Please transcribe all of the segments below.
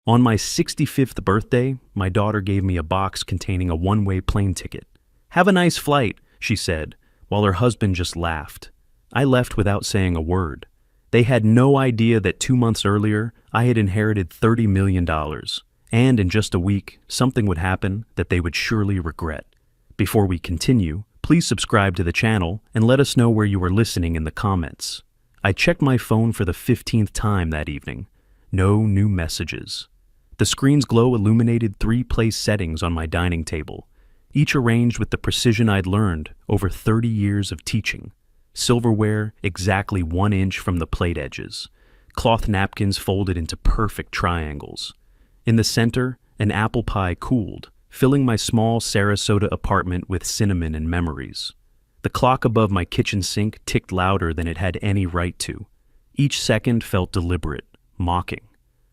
On my 65th birthday, my daughter gave me a box containing a one-way plane ticket. "Have a nice flight," she said, while her husband just laughed. I left without saying a word. They had no idea that 2 months earlier, I had inherited $30 million, and in just a week, something would happen that they would surely regret. Before we continue, please subscribe to the channel and let us know where you are listening in the comments. I checked my phone for the 15th time that evening. No new messages. The screen's glow illuminated 3 place settings on my dining table, each arranged with the precision I'd learned over 30 years of teaching. Silverware exactly 1 inch from the plate edges. Cloth napkins folded into perfect triangles. In the center, an apple pie cooled, filling my small Sarasota apartment with cinnamon and memories. The clock above my kitchen sink ticked louder than it had any right to. Each second felt deliberate, mocking.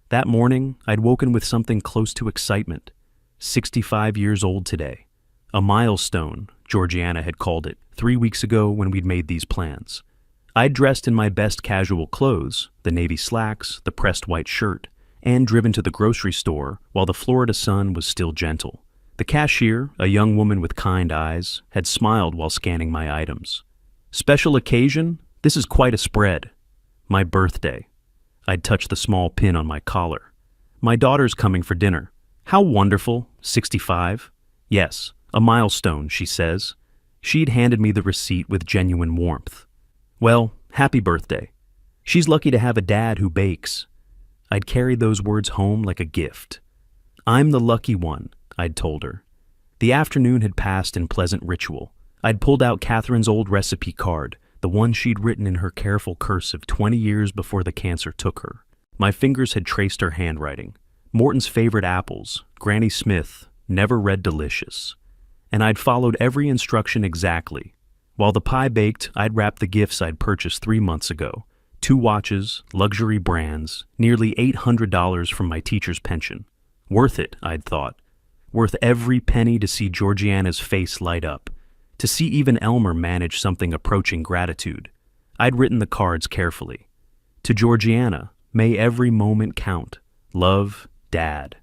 That morning, I'd woken with something close to excitement. 65 years old today. A milestone, Georgiana had called it, 3 weeks ago when we'd made these plans. I'd dressed in my best casual clothes, the navy slacks, the pressed white shirt, and driven to the grocery store while the Florida sun was still gentle. The cashier, a young woman with kind eyes, had smiled while scanning my items. "Special occasion? This is quite a spread." My birthday. I'd touched the small pin on my collar. "My daughter's coming for dinner." "How wonderful, 65. "Yes, a milestone," she says. She'd handed me the receipt with genuine warmth. "Well, happy birthday. She's lucky to have a dad who bakes." I'd carried those words home like a gift. "I'm the lucky one," I'd told her. The afternoon had passed in pleasant ritual. I'd pulled out Catherine's old recipe card, the one she'd written in her careful cursive 20 years before the cancer took her. My fingers had traced her handwriting. Morton's favorite apples, Granny Smith, never read delicious. And I'd followed every instruction exactly. While the pie baked, I'd wrapped the gifts I'd purchased 3 months ago. 2 watches, luxury brands, nearly $800 from my teacher's pension. Worth it, I'd thought. Worth every penny to see Georgiana's face light up. To see even Elmer manage something approaching gratitude. I'd written the cards carefully. To Georgiana, may every moment count. Love, Dad.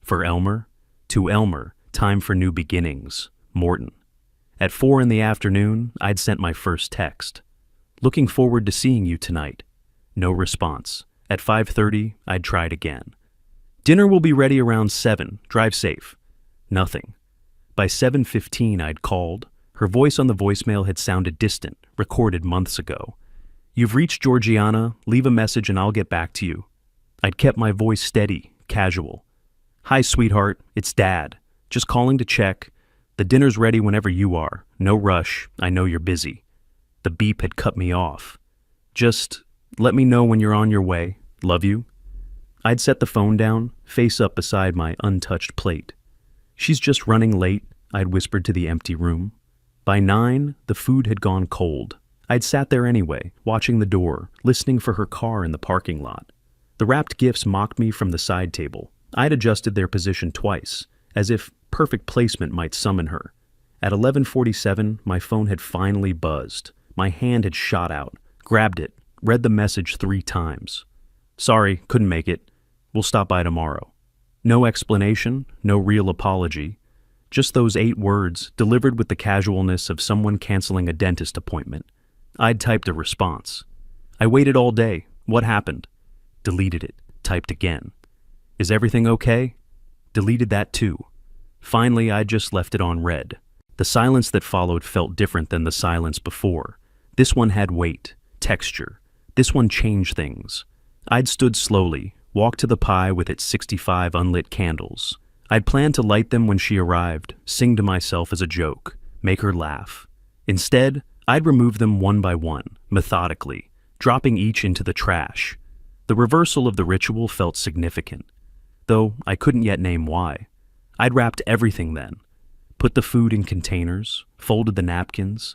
For Elmer, to Elmer, time for new beginnings. Morton. At 4 in the afternoon, I'd sent my first text. "Looking forward to seeing you tonight." No response. At 5:30, I'd tried again. "Dinner will be ready around 7. Drive safe." Nothing. By 7:15, I'd called. Her voice on the voicemail had sounded distant, recorded months ago. "You've reached Georgiana. Leave a message and I'll get back to you." I'd kept my voice steady, casual. "Hi, sweetheart. It's Dad. Just calling to check. The dinner's ready whenever you are. No rush. I know you're busy." The beep had cut me off. "Just let me know when you're on your way. Love you." I'd set the phone down, face up beside my untouched plate. "She's just running late," I'd whispered to the empty room. By 9, the food had gone cold. I'd sat there anyway, watching the door, listening for her car in the parking lot. The wrapped gifts mocked me from the side table. I'd adjusted their position twice, as if perfect placement might summon her. At 11:47, my phone had finally buzzed. My hand had shot out, grabbed it, read the message 3 times. "Sorry, couldn't make it. We'll stop by tomorrow." No explanation, no real apology. Just those 8 words, delivered with the casualness of someone canceling a dentist appointment. I'd typed a response. "I waited all day. What happened?" Deleted it, typed again. "Is everything okay?" Deleted that too. Finally, I just left it on read. The silence that followed felt different than the silence before. This one had weight, texture. This one changed things. I'd stood slowly, walked to the pie with its 65 unlit candles. I'd planned to light them when she arrived, sing to myself as a joke, make her laugh. Instead, I'd remove them one by one, methodically, dropping each into the trash. The reversal of the ritual felt significant, though I couldn't yet name why. I'd wrapped everything then, put the food in containers, folded the napkins,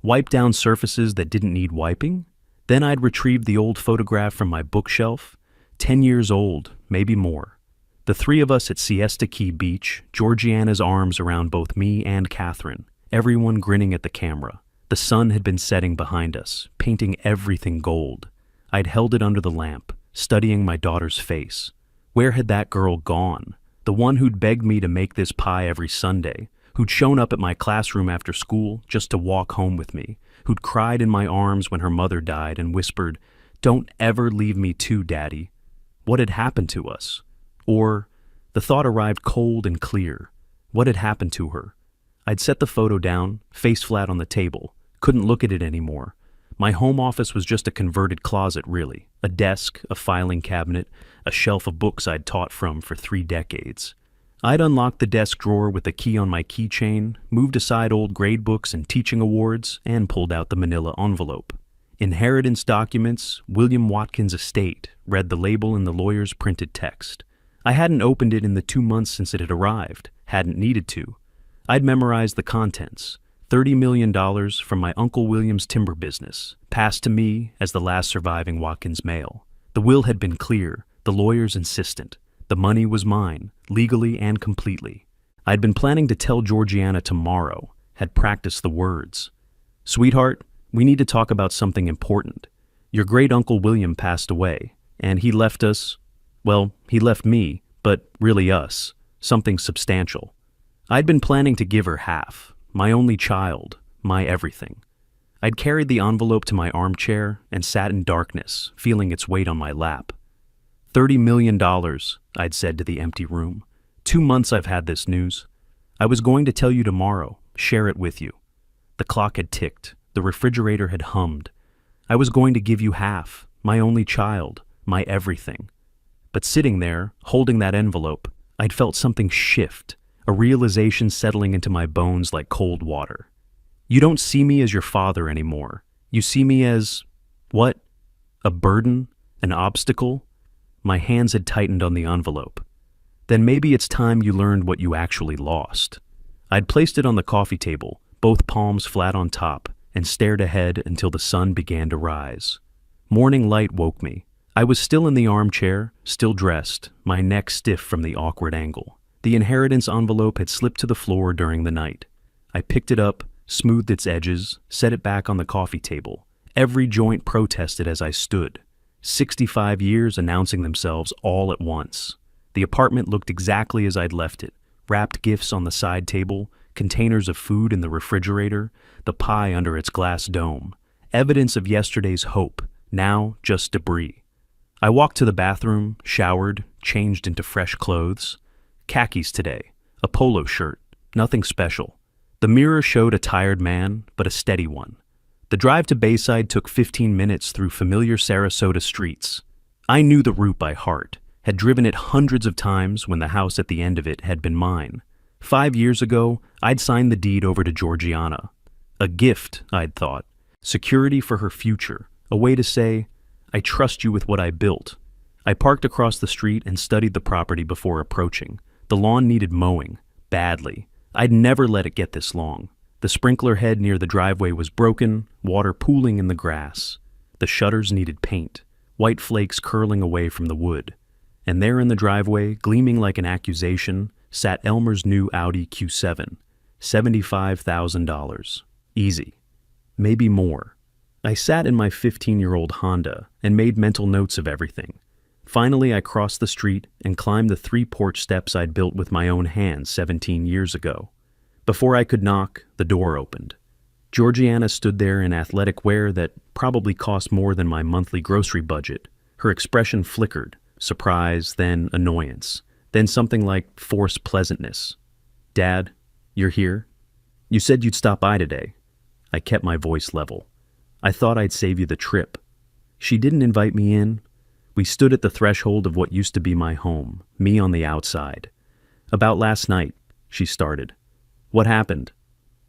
wiped down surfaces that didn't need wiping. Then I'd retrieved the old photograph from my bookshelf, 10 years old, maybe more. The 3 of us at Siesta Key Beach, Georgiana's arms around both me and Catherine, everyone grinning at the camera. The sun had been setting behind us, painting everything gold. I'd held it under the lamp, studying my daughter's face. Where had that girl gone? The one who'd begged me to make this pie every Sunday, who'd shown up at my classroom after school just to walk home with me, who'd cried in my arms when her mother died and whispered, "Don't ever leave me too, Daddy." What had happened to us? Or, the thought arrived cold and clear. What had happened to her? I'd set the photo down, face flat on the table, couldn't look at it anymore. My home office was just a converted closet, really. A desk, a filing cabinet, a shelf of books I'd taught from for 3 decades. I'd unlocked the desk drawer with a key on my keychain, moved aside old grade books and teaching awards, and pulled out the manila envelope. Inheritance documents, William Watkins Estate, read the label in the lawyer's printed text. I hadn't opened it in the 2 months since it had arrived, hadn't needed to. I'd memorized the contents. $30 million from my Uncle William's timber business, passed to me as the last surviving Watkins male. The will had been clear, the lawyers insistent. The money was mine, legally and completely. I'd been planning to tell Georgiana tomorrow, had practiced the words. "Sweetheart, we need to talk about something important. Your great-uncle William passed away, and he left us, well, he left me, but really us, something substantial. I'd been planning to give her half. My only child, my everything. I'd carried the envelope to my armchair and sat in darkness, feeling its weight on my lap. $30 million, I'd said to the empty room. 2 months I've had this news. I was going to tell you tomorrow, share it with you. The clock had ticked, the refrigerator had hummed. I was going to give you half, my only child, my everything. But sitting there, holding that envelope, I'd felt something shift, a realization settling into my bones like cold water. You don't see me as your father anymore. You see me as, what? A burden? An obstacle? My hands had tightened on the envelope. Then maybe it's time you learned what you actually lost. I'd placed it on the coffee table, both palms flat on top, and stared ahead until the sun began to rise. Morning light woke me. I was still in the armchair, still dressed, my neck stiff from the awkward angle. The inheritance envelope had slipped to the floor during the night. I picked it up, smoothed its edges, set it back on the coffee table. Every joint protested as I stood. 65 years announcing themselves all at once. The apartment looked exactly as I'd left it. Wrapped gifts on the side table, containers of food in the refrigerator, the pie under its glass dome. Evidence of yesterday's hope, now just debris. I walked to the bathroom, showered, changed into fresh clothes. Khakis today, a polo shirt, nothing special. The mirror showed a tired man, but a steady one. The drive to Bayside took 15 minutes through familiar Sarasota streets. I knew the route by heart, had driven it hundreds of times when the house at the end of it had been mine. 5 years ago, I'd signed the deed over to Georgiana. A gift, I'd thought. Security for her future. A way to say, I trust you with what I built. I parked across the street and studied the property before approaching. The lawn needed mowing, badly. I'd never let it get this long. The sprinkler head near the driveway was broken, water pooling in the grass. The shutters needed paint, white flakes curling away from the wood. And there in the driveway, gleaming like an accusation, sat Elmer's new Audi Q7. $75,000. Easy. Maybe more. I sat in my 15-year-old Honda and made mental notes of everything. Finally, I crossed the street and climbed the 3 porch steps I'd built with my own hands 17 years ago. Before I could knock, the door opened. Georgiana stood there in athletic wear that probably cost more than my monthly grocery budget. Her expression flickered, surprise, then annoyance, then something like forced pleasantness. "Dad, you're here? You said you'd stop by today." I kept my voice level. "I thought I'd save you the trip." She didn't invite me in. We stood at the threshold of what used to be my home, me on the outside. "About last night," she started. "What happened?"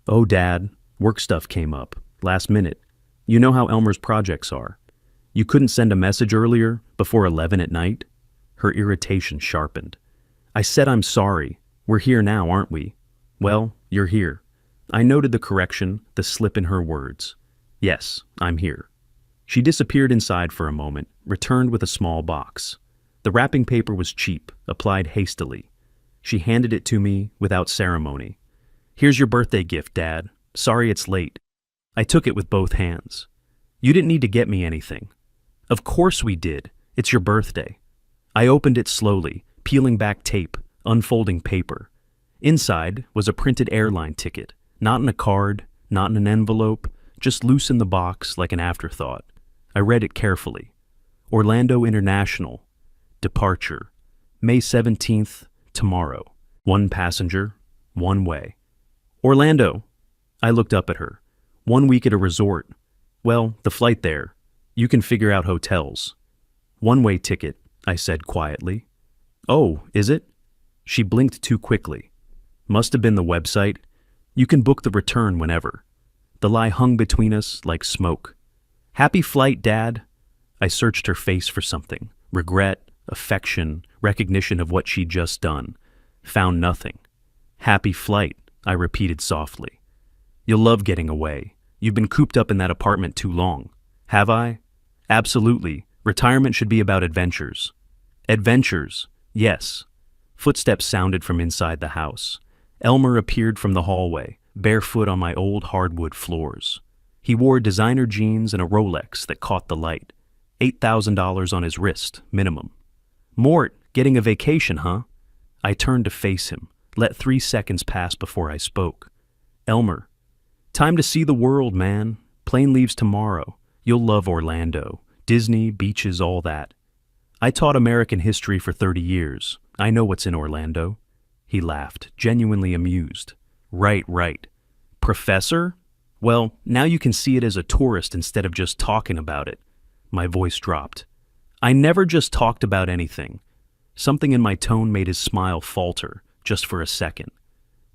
"Oh, Dad, work stuff came up, last minute. You know how Elmer's projects are. You couldn't send a message earlier, before 11 at night?" Her irritation sharpened. "I said I'm sorry. We're here now, aren't we?" "Well, you're here." I noted the correction, the slip in her words. "Yes, I'm here." She disappeared inside for a moment, returned with a small box. The wrapping paper was cheap, applied hastily. She handed it to me without ceremony. "Here's your birthday gift, Dad. Sorry it's late." I took it with both hands. "You didn't need to get me anything." "Of course we did. It's your birthday." I opened it slowly, peeling back tape, unfolding paper. Inside was a printed airline ticket, not in a card, not in an envelope, just loose in the box like an afterthought. I read it carefully. Orlando International. Departure. May 17th, tomorrow. 1 passenger, 1 way. Orlando. I looked up at her. 1 week at a resort. Well, the flight there. You can figure out hotels. 1-way ticket, I said quietly. Oh, is it? She blinked too quickly. Must have been the website. You can book the return whenever. The lie hung between us like smoke. Happy flight, Dad. I searched her face for something. Regret, affection, recognition of what she'd just done. Found nothing. Happy flight, I repeated softly. You'll love getting away. You've been cooped up in that apartment too long. Have I? Absolutely. Retirement should be about adventures. Adventures, yes. Footsteps sounded from inside the house. Elmer appeared from the hallway, barefoot on my old hardwood floors. He wore designer jeans and a Rolex that caught the light. $8,000 on his wrist, minimum. Mort, getting a vacation, huh? I turned to face him, let 3 seconds pass before I spoke. Elmer, time to see the world, man. Plane leaves tomorrow. You'll love Orlando. Disney, beaches, all that. I taught American history for 30 years. I know what's in Orlando. He laughed, genuinely amused. Right. Professor? Well, now you can see it as a tourist instead of just talking about it. My voice dropped. I never just talked about anything. Something in my tone made his smile falter, just for a second.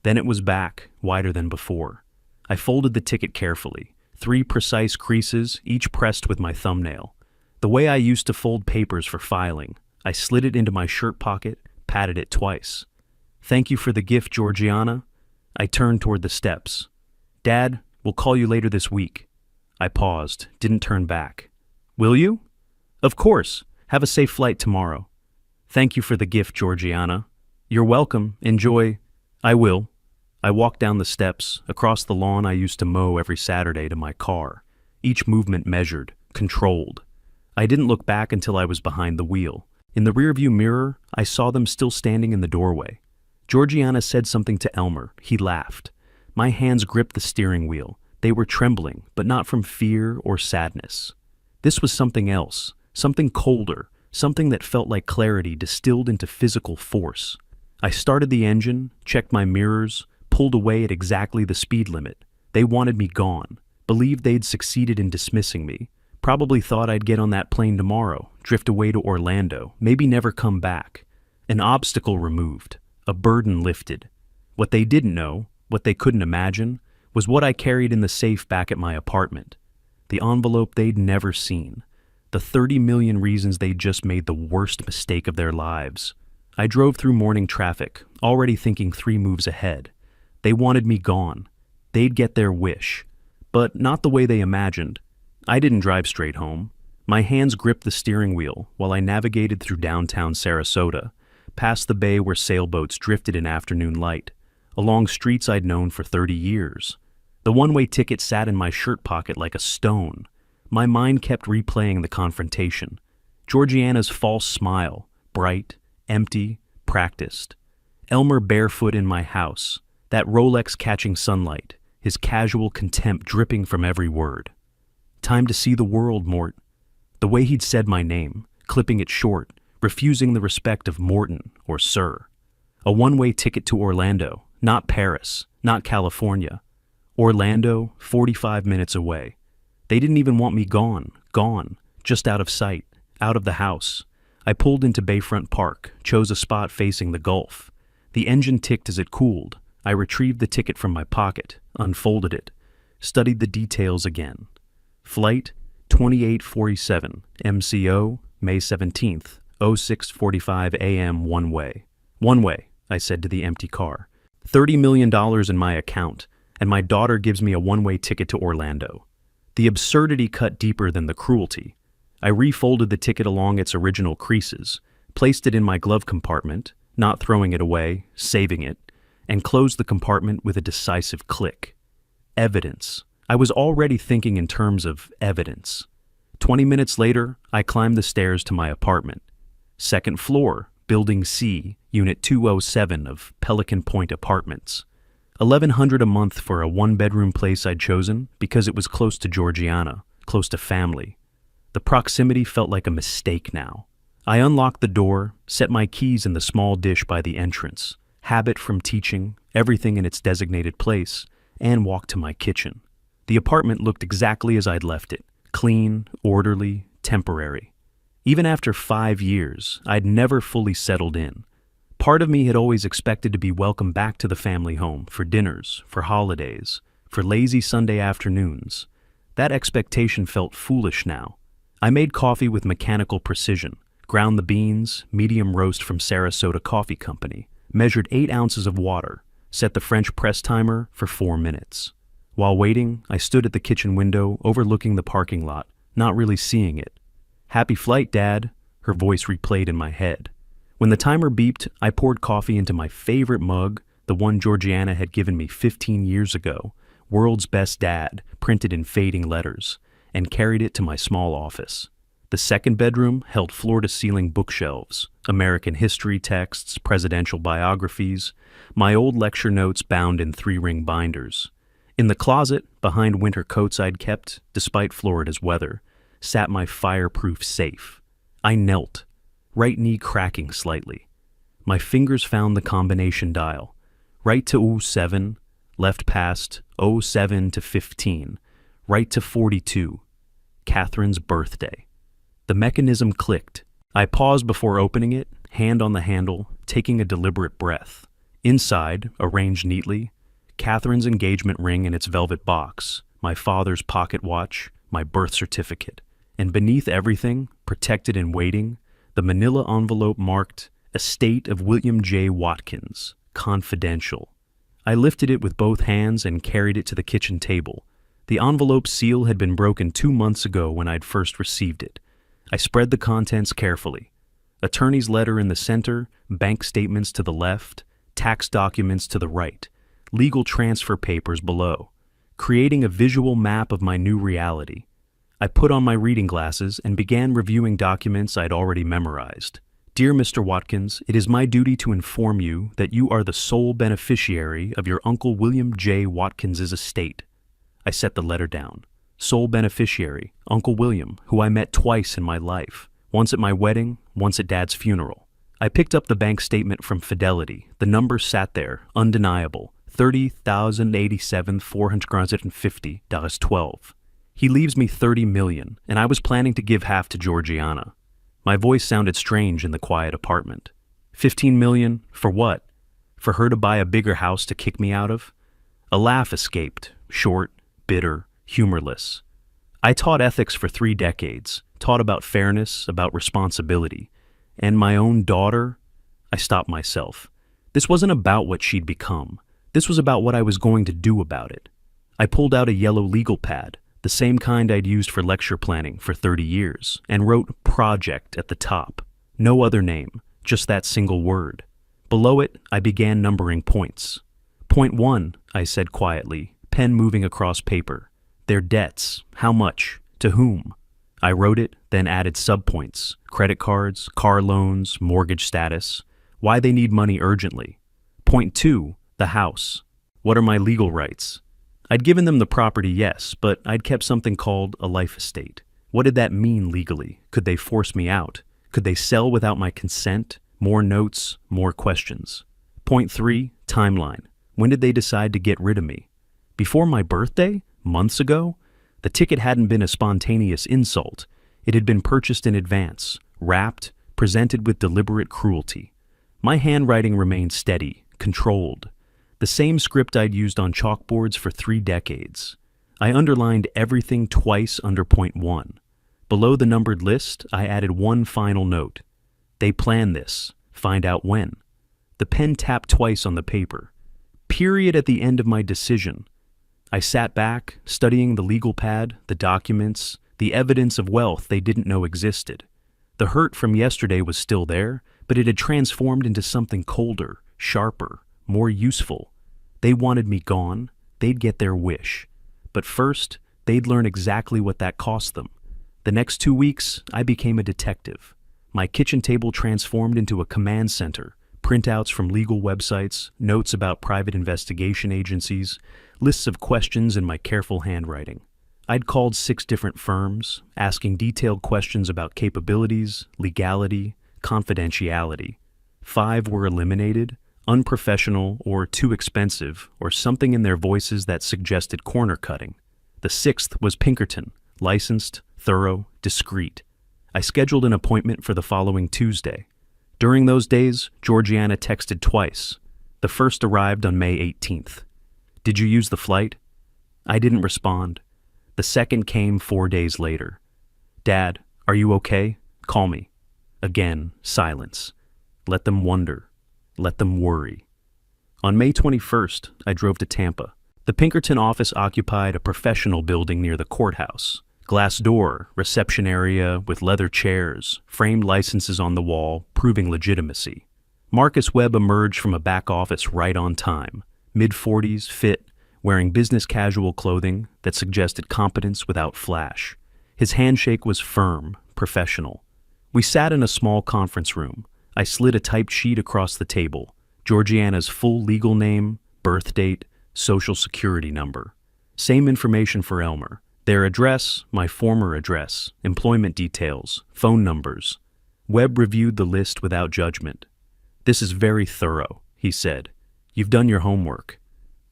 Then it was back, wider than before. I folded the ticket carefully, 3 precise creases, each pressed with my thumbnail. The way I used to fold papers for filing. I slid it into my shirt pocket, patted it twice. Thank you for the gift, Georgiana. I turned toward the steps. Dad, we'll call you later this week. I paused, didn't turn back. Will you? Of course. Have a safe flight tomorrow. Thank you for the gift, Georgiana. You're welcome. Enjoy. I will. I walked down the steps, across the lawn I used to mow every Saturday to my car, each movement measured, controlled. I didn't look back until I was behind the wheel. In the rearview mirror, I saw them still standing in the doorway. Georgiana said something to Elmer. He laughed. My hands gripped the steering wheel. They were trembling, but not from fear or sadness. This was something else, something colder, something that felt like clarity distilled into physical force. I started the engine, checked my mirrors, pulled away at exactly the speed limit. They wanted me gone, believed they'd succeeded in dismissing me, probably thought I'd get on that plane tomorrow, drift away to Orlando, maybe never come back. An obstacle removed, a burden lifted. What they didn't know, what they couldn't imagine, was what I carried in the safe back at my apartment. The envelope they'd never seen. The 30 million reasons they'd just made the worst mistake of their lives. I drove through morning traffic, already thinking 3 moves ahead. They wanted me gone. They'd get their wish. But not the way they imagined. I didn't drive straight home. My hands gripped the steering wheel while I navigated through downtown Sarasota, past the bay where sailboats drifted in afternoon light, along streets I'd known for 30 years. The one-way ticket sat in my shirt pocket like a stone. My mind kept replaying the confrontation. Georgiana's false smile, bright, empty, practiced. Elmer barefoot in my house, that Rolex catching sunlight, his casual contempt dripping from every word. Time to see the world, Mort. The way he'd said my name, clipping it short, refusing the respect of Morton or Sir. A one-way ticket to Orlando, not Paris, not California. Orlando, 45 minutes away. They didn't even want me gone, just out of sight, out of the house. I pulled into Bayfront Park, chose a spot facing the Gulf. The engine ticked as it cooled. I retrieved the ticket from my pocket, unfolded it, studied the details again. Flight 2847, MCO, May 17th, 06:45 a.m. one way. One way, I said to the empty car. $30 million in my account, and my daughter gives me a one-way ticket to Orlando. The absurdity cut deeper than the cruelty. I refolded the ticket along its original creases, placed it in my glove compartment, not throwing it away, saving it, and closed the compartment with a decisive click. Evidence. I was already thinking in terms of evidence. 20 minutes later, I climbed the stairs to my apartment. Second floor, Building C, Unit 207 of Pelican Point Apartments. $1,100 a month for a one-bedroom place I'd chosen because it was close to Georgiana, close to family. The proximity felt like a mistake now. I unlocked the door, set my keys in the small dish by the entrance, habit from teaching, everything in its designated place, and walked to my kitchen. The apartment looked exactly as I'd left it, clean, orderly, temporary. Even after 5 years, I'd never fully settled in. Part of me had always expected to be welcomed back to the family home for dinners, for holidays, for lazy Sunday afternoons. That expectation felt foolish now. I made coffee with mechanical precision, ground the beans, medium roast from Sarasota Coffee Company, measured 8 ounces of water, set the French press timer for 4 minutes. While waiting, I stood at the kitchen window overlooking the parking lot, not really seeing it. "Happy flight, Dad," her voice replayed in my head. When the timer beeped, I poured coffee into my favorite mug, the one Georgiana had given me 15 years ago, "World's Best Dad," printed in fading letters, and carried it to my small office. The second bedroom held floor-to-ceiling bookshelves, American history texts, presidential biographies, my old lecture notes bound in 3-ring binders. In the closet, behind winter coats I'd kept, despite Florida's weather, sat my fireproof safe. I knelt, right knee cracking slightly. My fingers found the combination dial. Right to 07, left past 07 to 15, right to 42. Catherine's birthday. The mechanism clicked. I paused before opening it, hand on the handle, taking a deliberate breath. Inside, arranged neatly, Catherine's engagement ring in its velvet box, my father's pocket watch, my birth certificate, and beneath everything, protected and waiting, the manila envelope marked "Estate of William J. Watkins, Confidential." I lifted it with both hands and carried it to the kitchen table. The envelope seal had been broken 2 months ago when I'd first received it. I spread the contents carefully. Attorney's letter in the center, bank statements to the left, tax documents to the right, legal transfer papers below, creating a visual map of my new reality. I put on my reading glasses and began reviewing documents I'd already memorized. "Dear Mr. Watkins, it is my duty to inform you that you are the sole beneficiary of your Uncle William J. Watkins's estate." I set the letter down. Sole beneficiary, Uncle William, who I met twice in my life, once at my wedding, once at Dad's funeral. I picked up the bank statement from Fidelity. The number sat there, undeniable, $30,087,450.12. He leaves me $30 million, and I was planning to give half to Georgiana. My voice sounded strange in the quiet apartment. $15 million, for what? For her to buy a bigger house to kick me out of? A laugh escaped, short, bitter, humorless. I taught ethics for 3 decades, taught about fairness, about responsibility. And my own daughter? I stopped myself. This wasn't about what she'd become. This was about what I was going to do about it. I pulled out a yellow legal pad, the same kind I'd used for lecture planning for 30 years, and wrote "Project" at the top. No other name, just that single word. Below it, I began numbering points. "Point 1, I said quietly, pen moving across paper. "Their debts. How much? To whom?" I wrote it, then added subpoints: credit cards, car loans, mortgage status, why they need money urgently. Point 2, the house. What are my legal rights? I'd given them the property, yes, but I'd kept something called a life estate. What did that mean legally? Could they force me out? Could they sell without my consent? More notes, more questions. Point 3, timeline. When did they decide to get rid of me? Before my birthday? Months ago? The ticket hadn't been a spontaneous insult. It had been purchased in advance, wrapped, presented with deliberate cruelty. My handwriting remained steady, controlled. The same script I'd used on chalkboards for 3 decades. I underlined everything twice under point 1. Below the numbered list, I added one final note. They planned this. Find out when. The pen tapped twice on the paper. Period at the end of my decision. I sat back, studying the legal pad, the documents, the evidence of wealth they didn't know existed. The hurt from yesterday was still there, but it had transformed into something colder, sharper, more useful. They wanted me gone. They'd get their wish. But first, they'd learn exactly what that cost them. The next 2 weeks, I became a detective. My kitchen table transformed into a command center, printouts from legal websites, notes about private investigation agencies, lists of questions in my careful handwriting. I'd called 6 different firms, asking detailed questions about capabilities, legality, confidentiality. 5 were eliminated, unprofessional or too expensive, or something in their voices that suggested corner cutting. The 6th was Pinkerton, licensed, thorough, discreet. I scheduled an appointment for the following Tuesday. During those days, Georgiana texted twice. The first arrived on May 18th. "Did you use the flight?" I didn't respond. The second came 4 days later. "Dad, are you okay? Call me." Again, silence. Let them wonder. Let them worry. On May 21st, I drove to Tampa. The Pinkerton office occupied a professional building near the courthouse. Glass door, reception area with leather chairs, framed licenses on the wall, proving legitimacy. Marcus Webb emerged from a back office right on time, mid-40s, fit, wearing business casual clothing that suggested competence without flash. His handshake was firm, professional. We sat in a small conference room. I slid a typed sheet across the table, Georgiana's full legal name, birth date, social security number. Same information for Elmer. Their address, my former address, employment details, phone numbers. Webb reviewed the list without judgment. "This is very thorough," he said. "You've done your homework."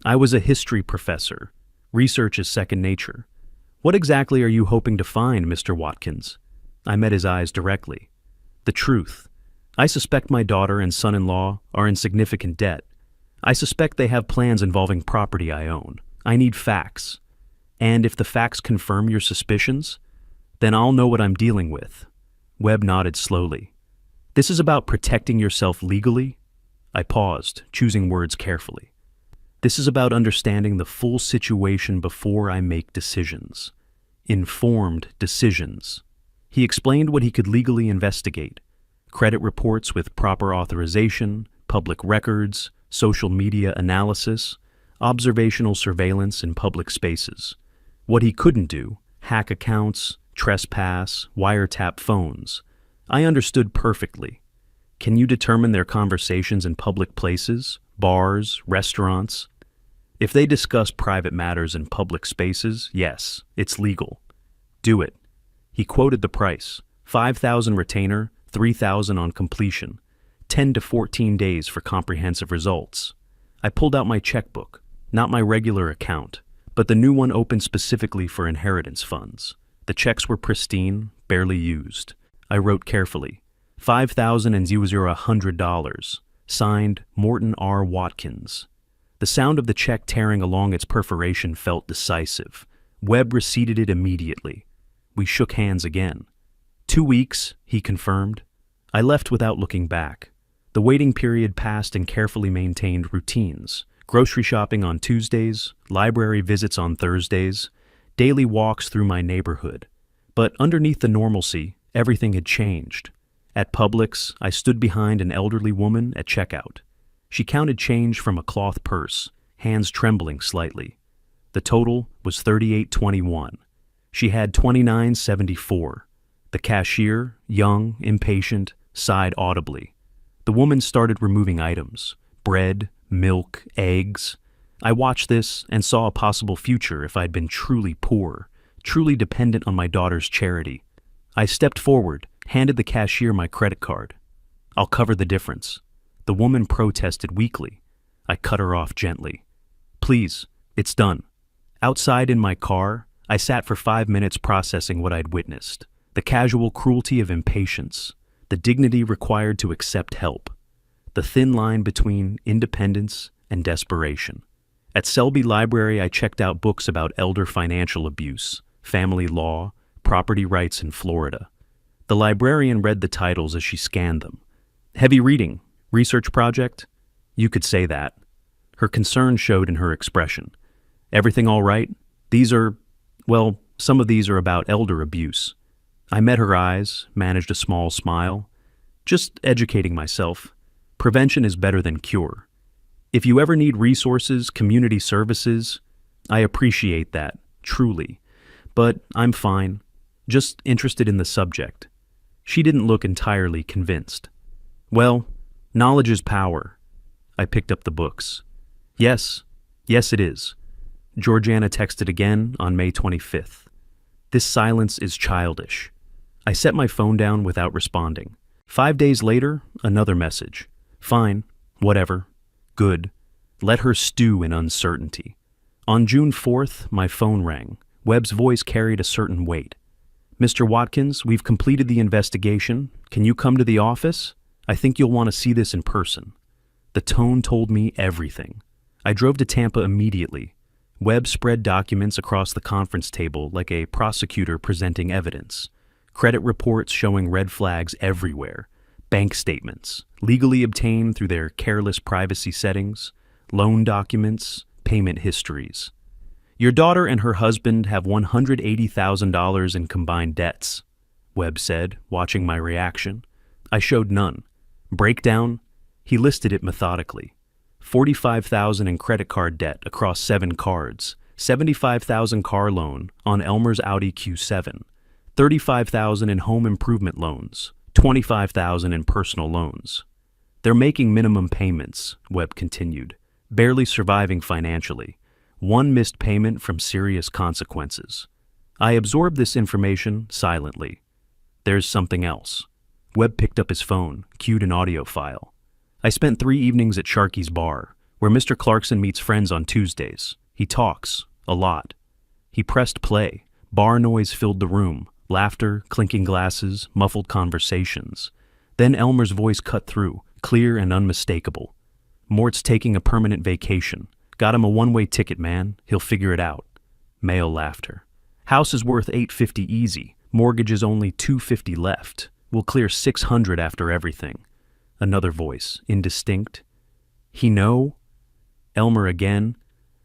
I was a history professor. Research is second nature. "What exactly are you hoping to find, Mr. Watkins?" I met his eyes directly. "The truth. I suspect my daughter and son-in-law are in significant debt. I suspect they have plans involving property I own. I need facts. And if the facts confirm your suspicions, then I'll know what I'm dealing with." Webb nodded slowly. "This is about protecting yourself legally?" I paused, choosing words carefully. "This is about understanding the full situation before I make decisions. Informed decisions." He explained what he could legally investigate: credit reports with proper authorization, public records, social media analysis, observational surveillance in public spaces. What he couldn't do: hack accounts, trespass, wiretap phones. I understood perfectly. Can you determine their conversations in public places, bars, restaurants? If they discuss private matters in public spaces, yes, it's legal. Do it. He quoted the price: $5,000 retainer, $3,000 on completion, 10 to 14 days for comprehensive results. I pulled out my checkbook, not my regular account, but the new one opened specifically for inheritance funds. The checks were pristine, barely used. I wrote carefully: $5,000, signed Morton R. Watkins. The sound of the check tearing along its perforation felt decisive. Webb receipted it immediately. We shook hands again. 2 weeks, he confirmed. I left without looking back. The waiting period passed in carefully maintained routines: grocery shopping on Tuesdays, library visits on Thursdays, daily walks through my neighborhood. But underneath the normalcy, everything had changed. At Publix, I stood behind an elderly woman at checkout. She counted change from a cloth purse, hands trembling slightly. The total was $38.21. She had $29.74. The cashier, young, impatient, sighed audibly. The woman started removing items: bread, milk, eggs. I watched this and saw a possible future if I'd been truly poor, truly dependent on my daughter's charity. I stepped forward, handed the cashier my credit card. "I'll cover the difference." The woman protested weakly. I cut her off gently. "Please, it's done." Outside in my car, I sat for 5 minutes processing what I'd witnessed: the casual cruelty of impatience, the dignity required to accept help, the thin line between independence and desperation. At Selby Library, I checked out books about elder financial abuse, family law, property rights in Florida. The librarian read the titles as she scanned them. "Heavy reading. Research project?" You could say that. Her concern showed in her expression. "Everything all right? Some of these are about elder abuse." I met her eyes, managed a small smile. "Just educating myself. Prevention is better than cure. If you ever need resources, community services, I appreciate that, truly. But I'm fine. Just interested in the subject." She didn't look entirely convinced. Well, knowledge is power. I picked up the books. Yes, it is. Georgiana texted again on May 25th. This silence is childish. I set my phone down without responding. 5 days later, another message. Fine, whatever, good. Let her stew in uncertainty. On June 4th, my phone rang. Webb's voice carried a certain weight. Mr. Watkins, we've completed the investigation. Can you come to the office? I think you'll want to see this in person. The tone told me everything. I drove to Tampa immediately. Webb spread documents across the conference table like a prosecutor presenting evidence. Credit reports showing red flags everywhere. Bank statements, legally obtained through their careless privacy settings. Loan documents, payment histories. Your daughter and her husband have $180,000 in combined debts, Webb said, watching my reaction. I showed none. Breakdown? He listed it methodically. $45,000 in credit card debt across 7 cards, $75,000 car loan on Elmer's Audi Q7, $35,000 in home improvement loans, $25,000 in personal loans. They're making minimum payments, Webb continued, barely surviving financially. 1 missed payment from serious consequences. I absorbed this information silently. There's something else. Webb picked up his phone, cued an audio file. I spent 3 evenings at Sharky's bar, where Mr. Clarkson meets friends on Tuesdays. He talks, a lot. He pressed play. Bar noise filled the room. Laughter, clinking glasses, muffled conversations. Then Elmer's voice cut through, clear and unmistakable. Mort's taking a permanent vacation. Got him a one-way ticket, man. He'll figure it out. Male laughter. House is worth $850 easy. Mortgage is only $250 left. We'll clear $600 after everything. Another voice, indistinct. He know? Elmer again.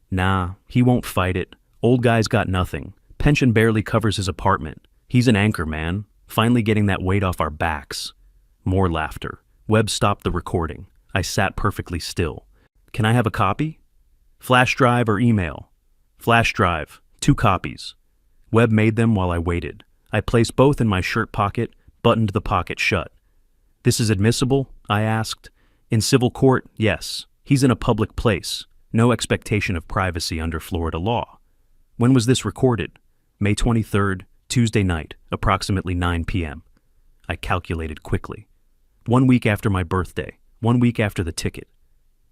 Nah, he won't fight it. Old guy's got nothing. Pension barely covers his apartment. He's an anchor, man. Finally getting that weight off our backs. More laughter. Webb stopped the recording. I sat perfectly still. Can I have a copy? Flash drive or email? Flash drive. 2 copies. Webb made them while I waited. I placed both in my shirt pocket, buttoned the pocket shut. This is admissible? I asked. In civil court, yes. He's in a public place. No expectation of privacy under Florida law. When was this recorded? May 23rd, Tuesday night, approximately 9 p.m. I calculated quickly. 1 week after my birthday. 1 week after the ticket.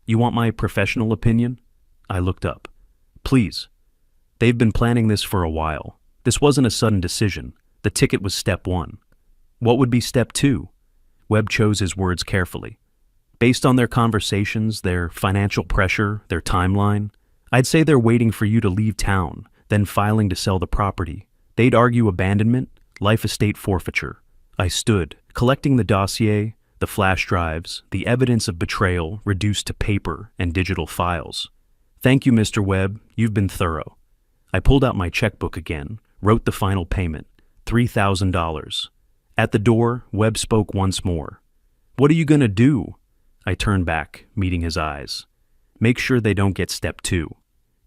You want my professional opinion? I looked up. Please. They've been planning this for a while. This wasn't a sudden decision. The ticket was step 1. What would be step 2? Webb chose his words carefully. Based on their conversations, their financial pressure, their timeline, I'd say they're waiting for you to leave town, then filing to sell the property. They'd argue abandonment, life estate forfeiture. I stood, collecting the dossier, the flash drives, the evidence of betrayal reduced to paper and digital files. Thank you, Mr. Webb. You've been thorough. I pulled out my checkbook again, wrote the final payment, $3,000. At the door, Webb spoke once more. What are you going to do? I turned back, meeting his eyes. Make sure they don't get step 2.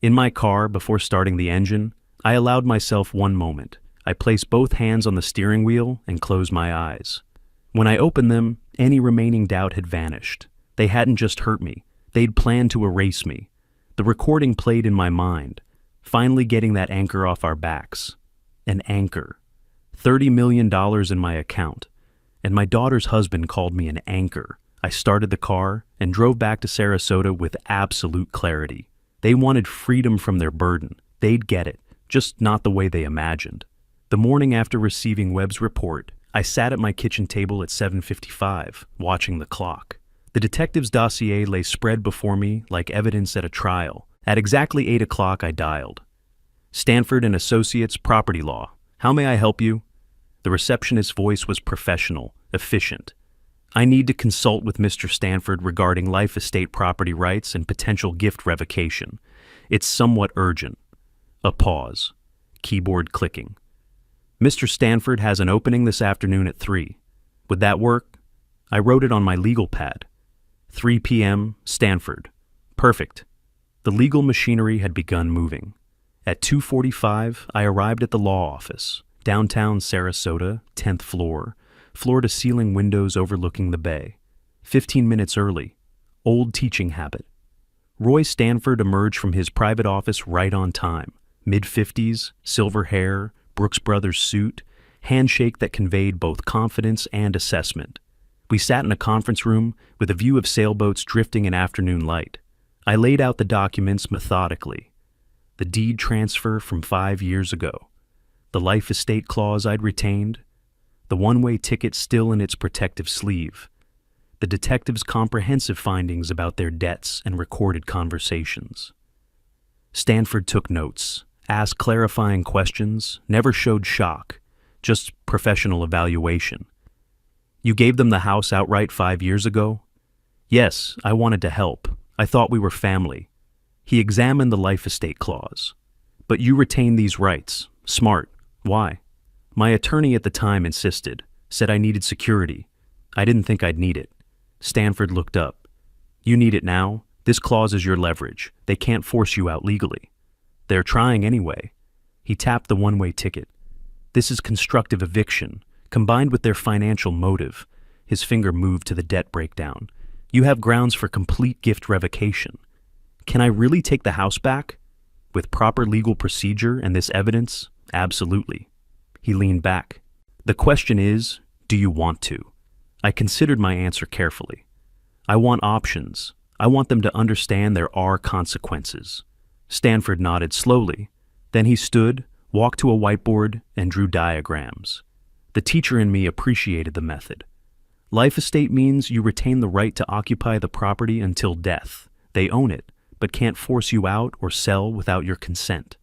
In my car, before starting the engine, I allowed myself 1 moment. I placed both hands on the steering wheel and closed my eyes. When I opened them, any remaining doubt had vanished. They hadn't just hurt me. They'd planned to erase me. The recording played in my mind, finally getting that anchor off our backs. An anchor. $30 million in my account. And my daughter's husband called me an anchor. I started the car and drove back to Sarasota with absolute clarity. They wanted freedom from their burden. They'd get it, just not the way they imagined. The morning after receiving Webb's report, I sat at my kitchen table at 7:55, watching the clock. The detective's dossier lay spread before me like evidence at a trial. At exactly 8 o'clock, I dialed. Stanford and Associates, Property Law. How may I help you? The receptionist's voice was professional, efficient. I need to consult with Mr. Stanford regarding life estate property rights and potential gift revocation. It's somewhat urgent. A pause. Keyboard clicking. Mr. Stanford has an opening this afternoon at 3. Would that work? I wrote it on my legal pad. 3 p.m., Stanford. Perfect. The legal machinery had begun moving. At 2:45, I arrived at the law office, downtown Sarasota, 10th floor, floor-to-ceiling windows overlooking the bay. 15 minutes early. Old teaching habit. Roy Stanford emerged from his private office right on time. Mid-50s, silver hair, Brooks Brothers suit, handshake that conveyed both confidence and assessment. We sat in a conference room with a view of sailboats drifting in afternoon light. I laid out the documents methodically. The deed transfer from 5 years ago. The life estate clause I'd retained. The one-way ticket still in its protective sleeve. The detective's comprehensive findings about their debts and recorded conversations. Stanford took notes, asked clarifying questions, never showed shock, just professional evaluation. You gave them the house outright 5 years ago? Yes, I wanted to help. I thought we were family. He examined the life estate clause. But you retain these rights. Smart. Why? My attorney at the time insisted, said I needed security. I didn't think I'd need it. Stanford looked up. You need it now? This clause is your leverage. They can't force you out legally. They're trying anyway. He tapped the one-way ticket. This is constructive eviction, combined with their financial motive. His finger moved to the debt breakdown. You have grounds for complete gift revocation. Can I really take the house back? With proper legal procedure and this evidence? Absolutely. He leaned back. The question is, do you want to? I considered my answer carefully. I want options. I want them to understand there are consequences. Stanford nodded slowly. Then he stood, walked to a whiteboard, and drew diagrams. The teacher in me appreciated the method. Life estate means you retain the right to occupy the property until death. They own it, but can't force you out or sell without your consent.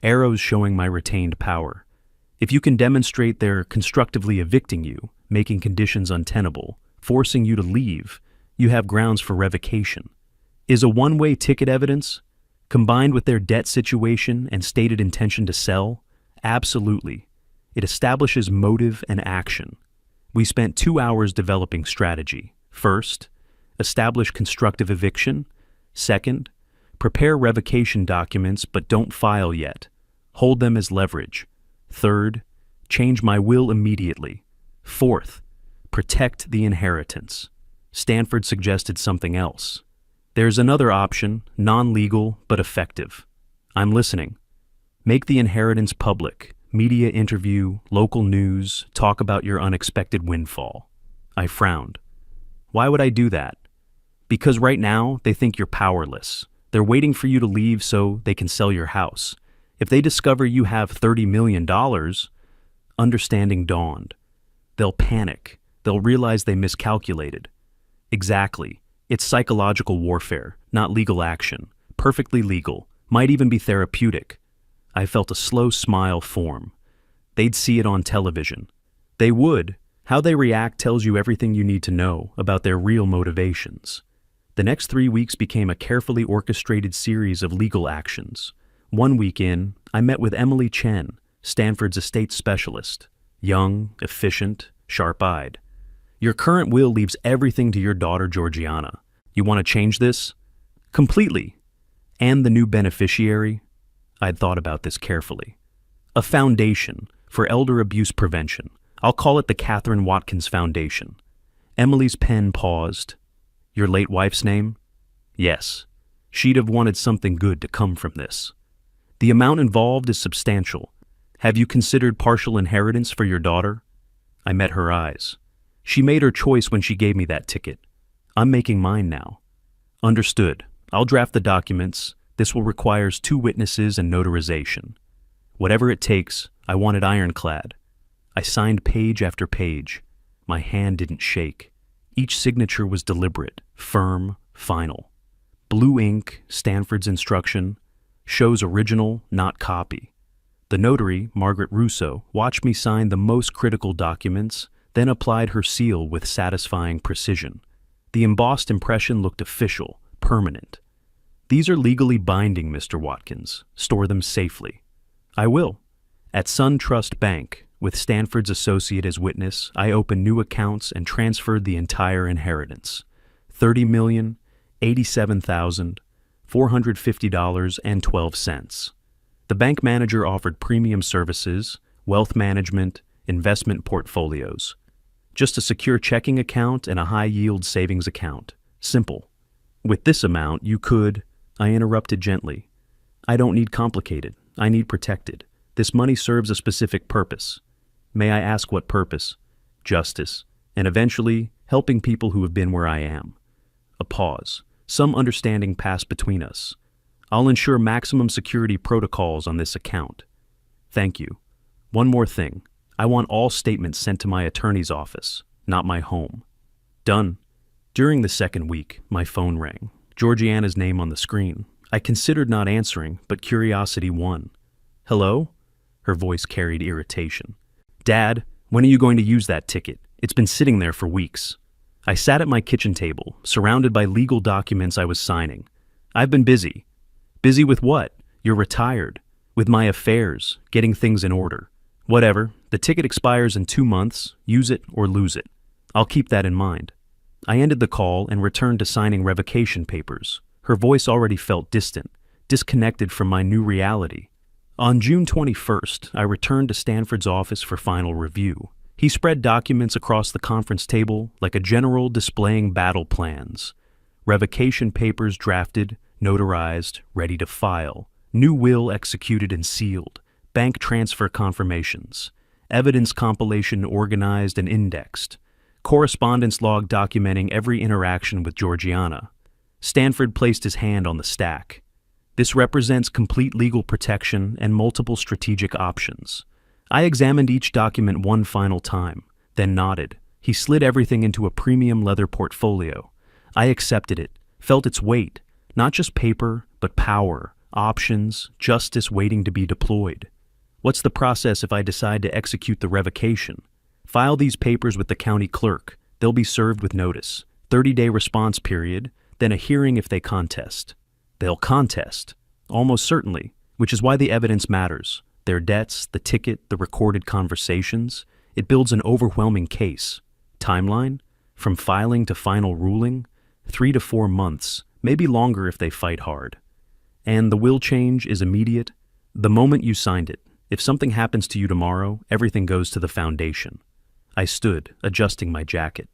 Arrows showing my retained power. If you can demonstrate they're constructively evicting you, making conditions untenable, forcing you to leave, you have grounds for revocation. Is a one-way ticket evidence, combined with their debt situation and stated intention to sell? Absolutely. It establishes motive and action. We spent 2 hours developing strategy. First, establish constructive eviction. Second, prepare revocation documents but don't file yet. Hold them as leverage. Third, change my will immediately. Fourth, protect the inheritance. Stanford suggested something else. There's another option, non-legal but effective. I'm listening. Make the inheritance public. Media interview, local news, talk about your unexpected windfall. I frowned. Why would I do that? Because right now, they think you're powerless. They're waiting for you to leave so they can sell your house. If they discover you have $30 million, understanding dawned. They'll panic. They'll realize they miscalculated. Exactly. It's psychological warfare, not legal action. Perfectly legal. Might even be therapeutic. I felt a slow smile form. They'd see it on television. They would. How they react tells you everything you need to know about their real motivations. The next 3 weeks became a carefully orchestrated series of legal actions. 1 week in, I met with Emily Chen, Stanford's estate specialist. Young, efficient, sharp-eyed. Your current will leaves everything to your daughter Georgiana. You want to change this? Completely. And the new beneficiary? I'd thought about this carefully. A foundation for elder abuse prevention. I'll call it the Catherine Watkins Foundation. Emily's pen paused. Your late wife's name? Yes. She'd have wanted something good to come from this. The amount involved is substantial. Have you considered partial inheritance for your daughter? I met her eyes. She made her choice when she gave me that ticket. I'm making mine now. Understood. I'll draft the documents. This will require 2 witnesses and notarization. Whatever it takes, I want it ironclad. I signed page after page. My hand didn't shake. Each signature was deliberate, firm, final. Blue ink, Stanford's instruction, shows original, not copy. The notary, Margaret Russo, watched me sign the most critical documents, then applied her seal with satisfying precision. The embossed impression looked official, permanent. These are legally binding, Mr. Watkins. Store them safely. I will. At SunTrust Bank, with Stanford's associate as witness, I opened new accounts and transferred the entire inheritance. $30,087,450.12. The bank manager offered premium services, wealth management, investment portfolios. Just a secure checking account and a high-yield savings account. Simple. With this amount, you could... I interrupted gently. I don't need complicated. I need protected. This money serves a specific purpose. May I ask what purpose? Justice. And eventually, helping people who have been where I am. A pause. Some understanding passed between us. I'll ensure maximum security protocols on this account. Thank you. One more thing. I want all statements sent to my attorney's office, not my home. Done. During the second week, my phone rang. Georgiana's name on the screen. I considered not answering, but curiosity won. Hello? Her voice carried irritation. Dad, when are you going to use that ticket? It's been sitting there for weeks. I sat at my kitchen table, surrounded by legal documents I was signing. I've been busy. Busy with what? You're retired. With my affairs, getting things in order. Whatever, the ticket expires in 2 months. Use it or lose it. I'll keep that in mind. I ended the call and returned to signing revocation papers. Her voice already felt distant, disconnected from my new reality. On June 21st, I returned to Stanford's office for final review. He spread documents across the conference table like a general displaying battle plans. Revocation papers drafted, notarized, ready to file. New will executed and sealed. Bank transfer confirmations. Evidence compilation organized and indexed. Correspondence log documenting every interaction with Georgiana. Stanford placed his hand on the stack. This represents complete legal protection and multiple strategic options. I examined each document one final time, then nodded. He slid everything into a premium leather portfolio. I accepted it, felt its weight, not just paper, but power, options, justice waiting to be deployed. What's the process if I decide to execute the revocation? File these papers with the county clerk. They'll be served with notice. 30-day response period, then a hearing if they contest. They'll contest, almost certainly, which is why the evidence matters. Their debts, the ticket, the recorded conversations. It builds an overwhelming case. Timeline? From filing to final ruling? 3 to 4 months, maybe longer if they fight hard. And the will change is immediate. The moment you signed it. If something happens to you tomorrow, everything goes to the foundation. I stood, adjusting my jacket.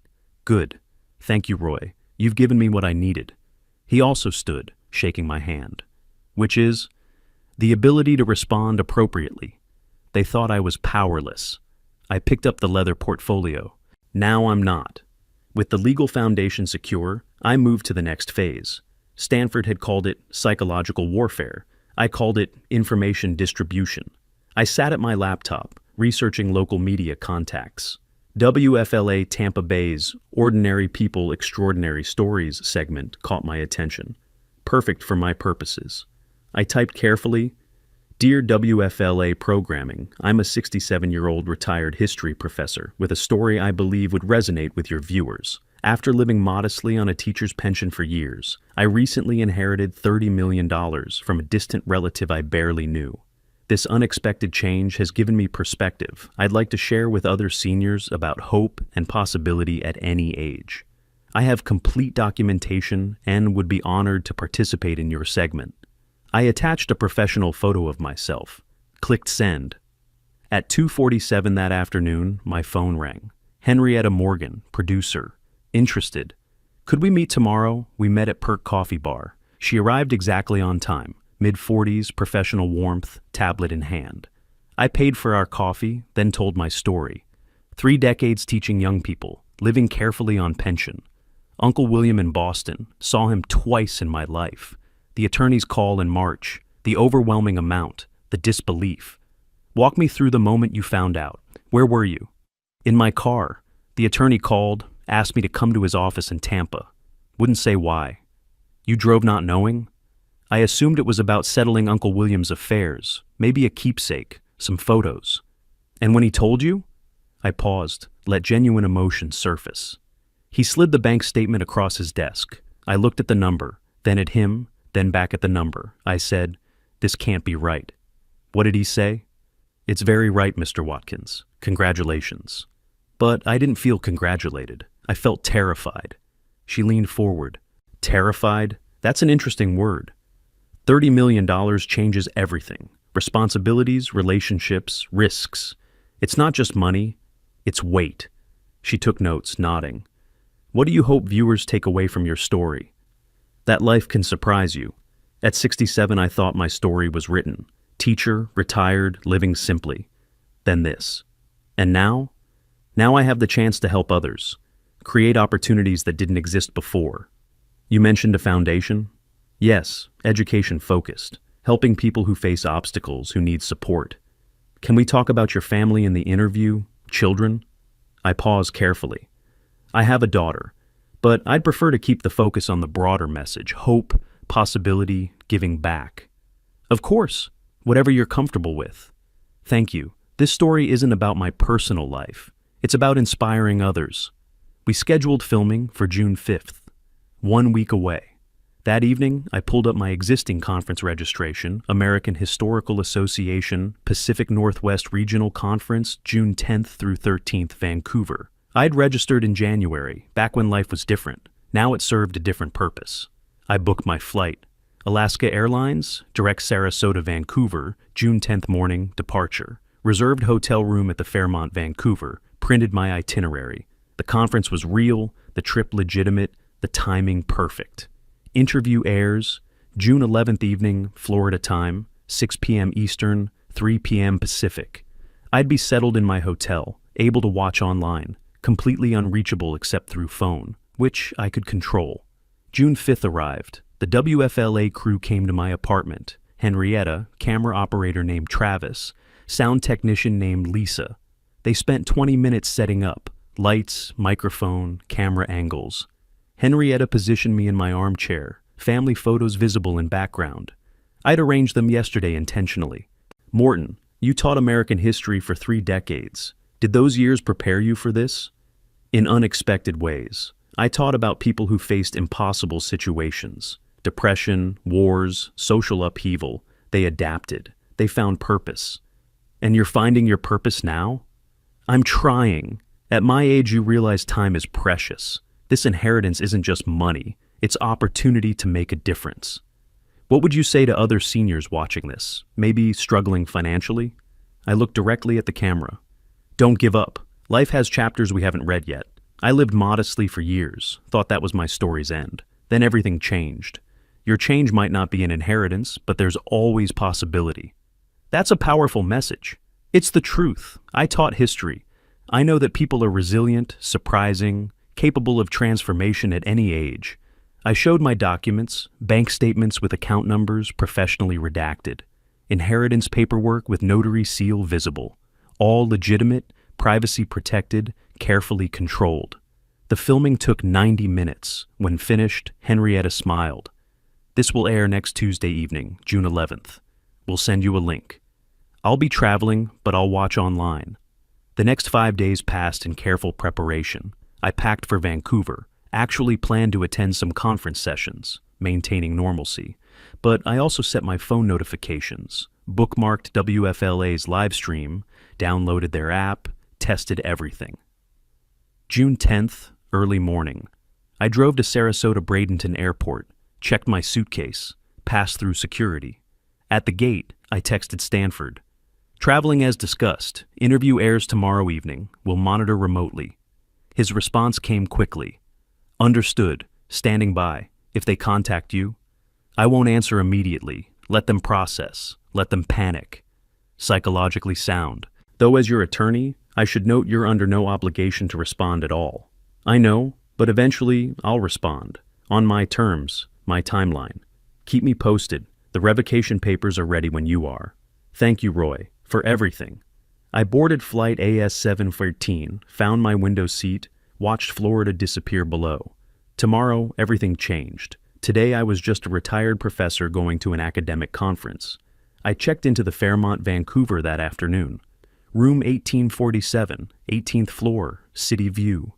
Good. Thank you, Roy. You've given me what I needed. He also stood, shaking my hand. Which is? The ability to respond appropriately. They thought I was powerless. I picked up the leather portfolio. Now I'm not. With the legal foundation secure, I moved to the next phase. Stanford had called it psychological warfare. I called it information distribution. I sat at my laptop, researching local media contacts. WFLA Tampa Bay's Ordinary People Extraordinary Stories segment caught my attention. Perfect for my purposes. I typed carefully, Dear WFLA Programming, I'm a 67-year-old retired history professor with a story I believe would resonate with your viewers. After living modestly on a teacher's pension for years, I recently inherited $30 million from a distant relative I barely knew. This unexpected change has given me perspective I'd like to share with other seniors about hope and possibility at any age. I have complete documentation and would be honored to participate in your segment. I attached a professional photo of myself. Clicked send. At 2:47 that afternoon, my phone rang. Henrietta Morgan, producer. Interested. Could we meet tomorrow? We met at Perk Coffee Bar. She arrived exactly on time. Mid-40s, professional warmth, tablet in hand. I paid for our coffee, then told my story. 3 decades teaching young people, living carefully on pension. Uncle William in Boston, saw him twice in my life. The attorney's call in March, the overwhelming amount, the disbelief. Walk me through the moment you found out. Where were you? In my car. The attorney called, asked me to come to his office in Tampa. Wouldn't say why. You drove not knowing? I assumed it was about settling Uncle William's affairs, maybe a keepsake, some photos. And when he told you? I paused, let genuine emotion surface. He slid the bank statement across his desk. I looked at the number, then at him, then back at the number. I said, "This can't be right." What did he say? "It's very right, Mr. Watkins. Congratulations." But I didn't feel congratulated. I felt terrified. She leaned forward. Terrified? That's an interesting word. $30 million changes everything. Responsibilities, relationships, risks. It's not just money, it's weight. She took notes, nodding. What do you hope viewers take away from your story? That life can surprise you. At 67, I thought my story was written. Teacher, retired, living simply. Then this. And now? Now I have the chance to help others. Create opportunities that didn't exist before. You mentioned a foundation? Yes, education-focused. Helping people who face obstacles, who need support. Can we talk about your family in the interview? Children? I pause carefully. I have a daughter, but I'd prefer to keep the focus on the broader message: hope, possibility, giving back. Of course, whatever you're comfortable with. Thank you. This story isn't about my personal life. It's about inspiring others. We scheduled filming for June 5th, 1 week away. That evening, I pulled up my existing conference registration, American Historical Association, Pacific Northwest Regional Conference, June 10th through 13th, Vancouver. I'd registered in January, back when life was different. Now it served a different purpose. I booked my flight. Alaska Airlines, direct Sarasota, Vancouver, June 10th morning, departure. Reserved hotel room at the Fairmont, Vancouver. Printed my itinerary. The conference was real, the trip legitimate, the timing perfect. Interview airs, June 11th evening, Florida time, 6 p.m. Eastern, 3 p.m. Pacific. I'd be settled in my hotel, able to watch online, completely unreachable except through phone, which I could control. June 5th arrived. The WFLA crew came to my apartment. Henrietta, camera operator named Travis, sound technician named Lisa. They spent 20 minutes setting up, lights, microphone, camera angles. Henrietta positioned me in my armchair, family photos visible in background. I'd arranged them yesterday intentionally. Morton, you taught American history for 3 decades. Did those years prepare you for this? In unexpected ways. I taught about people who faced impossible situations. Depression, wars, social upheaval. They adapted. They found purpose. And you're finding your purpose now? I'm trying. At my age, you realize time is precious. This inheritance isn't just money, it's opportunity to make a difference. What would you say to other seniors watching this, maybe struggling financially? I looked directly at the camera. Don't give up. Life has chapters we haven't read yet. I lived modestly for years, thought that was my story's end. Then everything changed. Your change might not be an inheritance, but there's always possibility. That's a powerful message. It's the truth. I taught history. I know that people are resilient, surprising, capable of transformation at any age. I showed my documents, bank statements with account numbers professionally redacted, inheritance paperwork with notary seal visible, all legitimate, privacy protected, carefully controlled. The filming took 90 minutes. When finished, Henrietta smiled. This will air next Tuesday evening, June 11th. We'll send you a link. I'll be traveling, but I'll watch online. The next 5 days passed in careful preparation. I packed for Vancouver, actually planned to attend some conference sessions, maintaining normalcy, but I also set my phone notifications, bookmarked WFLA's live stream, downloaded their app, tested everything. June 10th, early morning. I drove to Sarasota Bradenton Airport, checked my suitcase, passed through security. At the gate, I texted Stanford. Traveling as discussed, interview airs tomorrow evening, we'll monitor remotely. His response came quickly. Understood, standing by. If they contact you, I won't answer immediately. Let them process. Let them panic. Psychologically sound. Though as your attorney, I should note you're under no obligation to respond at all. I know, but eventually I'll respond. On my terms, my timeline. Keep me posted. The revocation papers are ready when you are. Thank you, Roy, for everything. I boarded flight AS714, found my window seat, watched Florida disappear below. Tomorrow, everything changed. Today I was just a retired professor going to an academic conference. I checked into the Fairmont, Vancouver that afternoon. Room 1847, 18th floor, city view.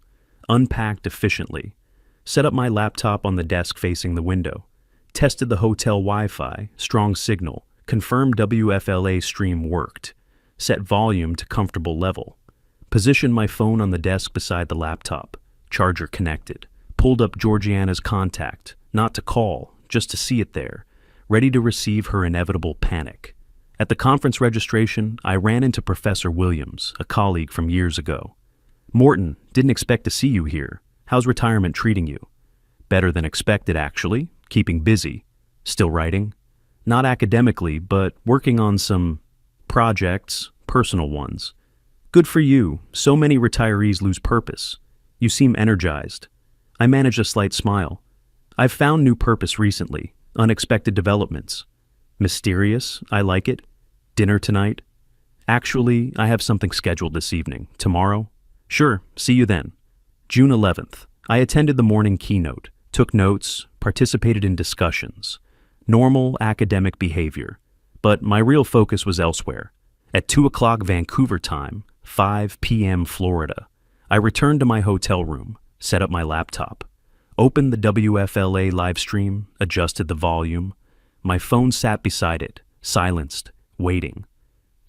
Unpacked efficiently. Set up my laptop on the desk facing the window. Tested the hotel Wi-Fi, strong signal. Confirmed WFLA stream worked. Set volume to comfortable level. Positioned my phone on the desk beside the laptop. Charger connected. Pulled up Georgiana's contact, not to call, just to see it there, ready to receive her inevitable panic. At the conference registration, I ran into Professor Williams, a colleague from years ago. Morton, didn't expect to see you here. How's retirement treating you? Better than expected, actually. Keeping busy. Still writing? Not academically, but working on some projects, personal ones. Good for you. So many retirees lose purpose. You seem energized. I managed a slight smile. I've found new purpose recently. Unexpected developments. Mysterious, I like it. Dinner tonight? Actually, I have something scheduled this evening. Tomorrow? Sure, see you then. June 11th. I attended the morning keynote, took notes, participated in discussions. Normal academic behavior. But my real focus was elsewhere. At 2 o'clock Vancouver time, 5 p.m. Florida, I returned to my hotel room, set up my laptop, opened the WFLA live stream, adjusted the volume. My phone sat beside it, silenced, waiting.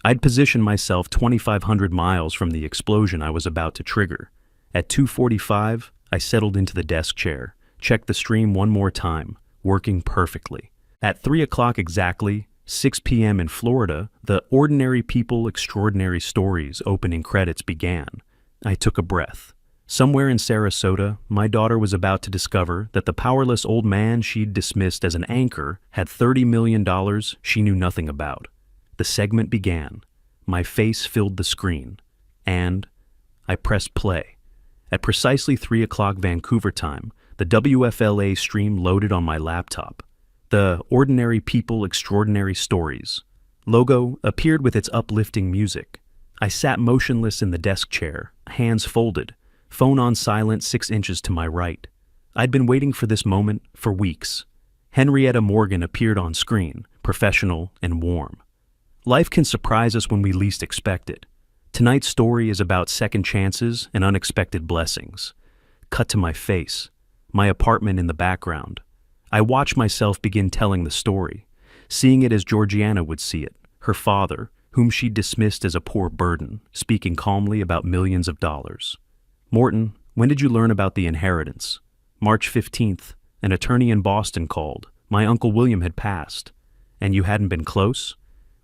I'd positioned myself 2,500 miles from the explosion I was about to trigger. At 2:45, I settled into the desk chair, checked the stream one more time, working perfectly. At 3 o'clock exactly, 6 p.m. in Florida, the Ordinary People, Extraordinary Stories opening credits began. I took a breath. Somewhere in Sarasota, my daughter was about to discover that the powerless old man she'd dismissed as an anchor had $30 million she knew nothing about. The segment began. My face filled the screen. And I pressed play. At precisely 3 o'clock Vancouver time, the WFLA stream loaded on my laptop. The Ordinary People, Extraordinary Stories logo appeared with its uplifting music. I sat motionless in the desk chair, hands folded, phone on silent 6 inches to my right. I'd been waiting for this moment for weeks. Henrietta Morgan appeared on screen, professional and warm. Life can surprise us when we least expect it. Tonight's story is about second chances and unexpected blessings. Cut to my face, my apartment in the background. I watch myself begin telling the story, seeing it as Georgiana would see it, her father, whom she dismissed as a poor burden, speaking calmly about millions of dollars. Morton, when did you learn about the inheritance? March 15th, an attorney in Boston called. My Uncle William had passed. And you hadn't been close?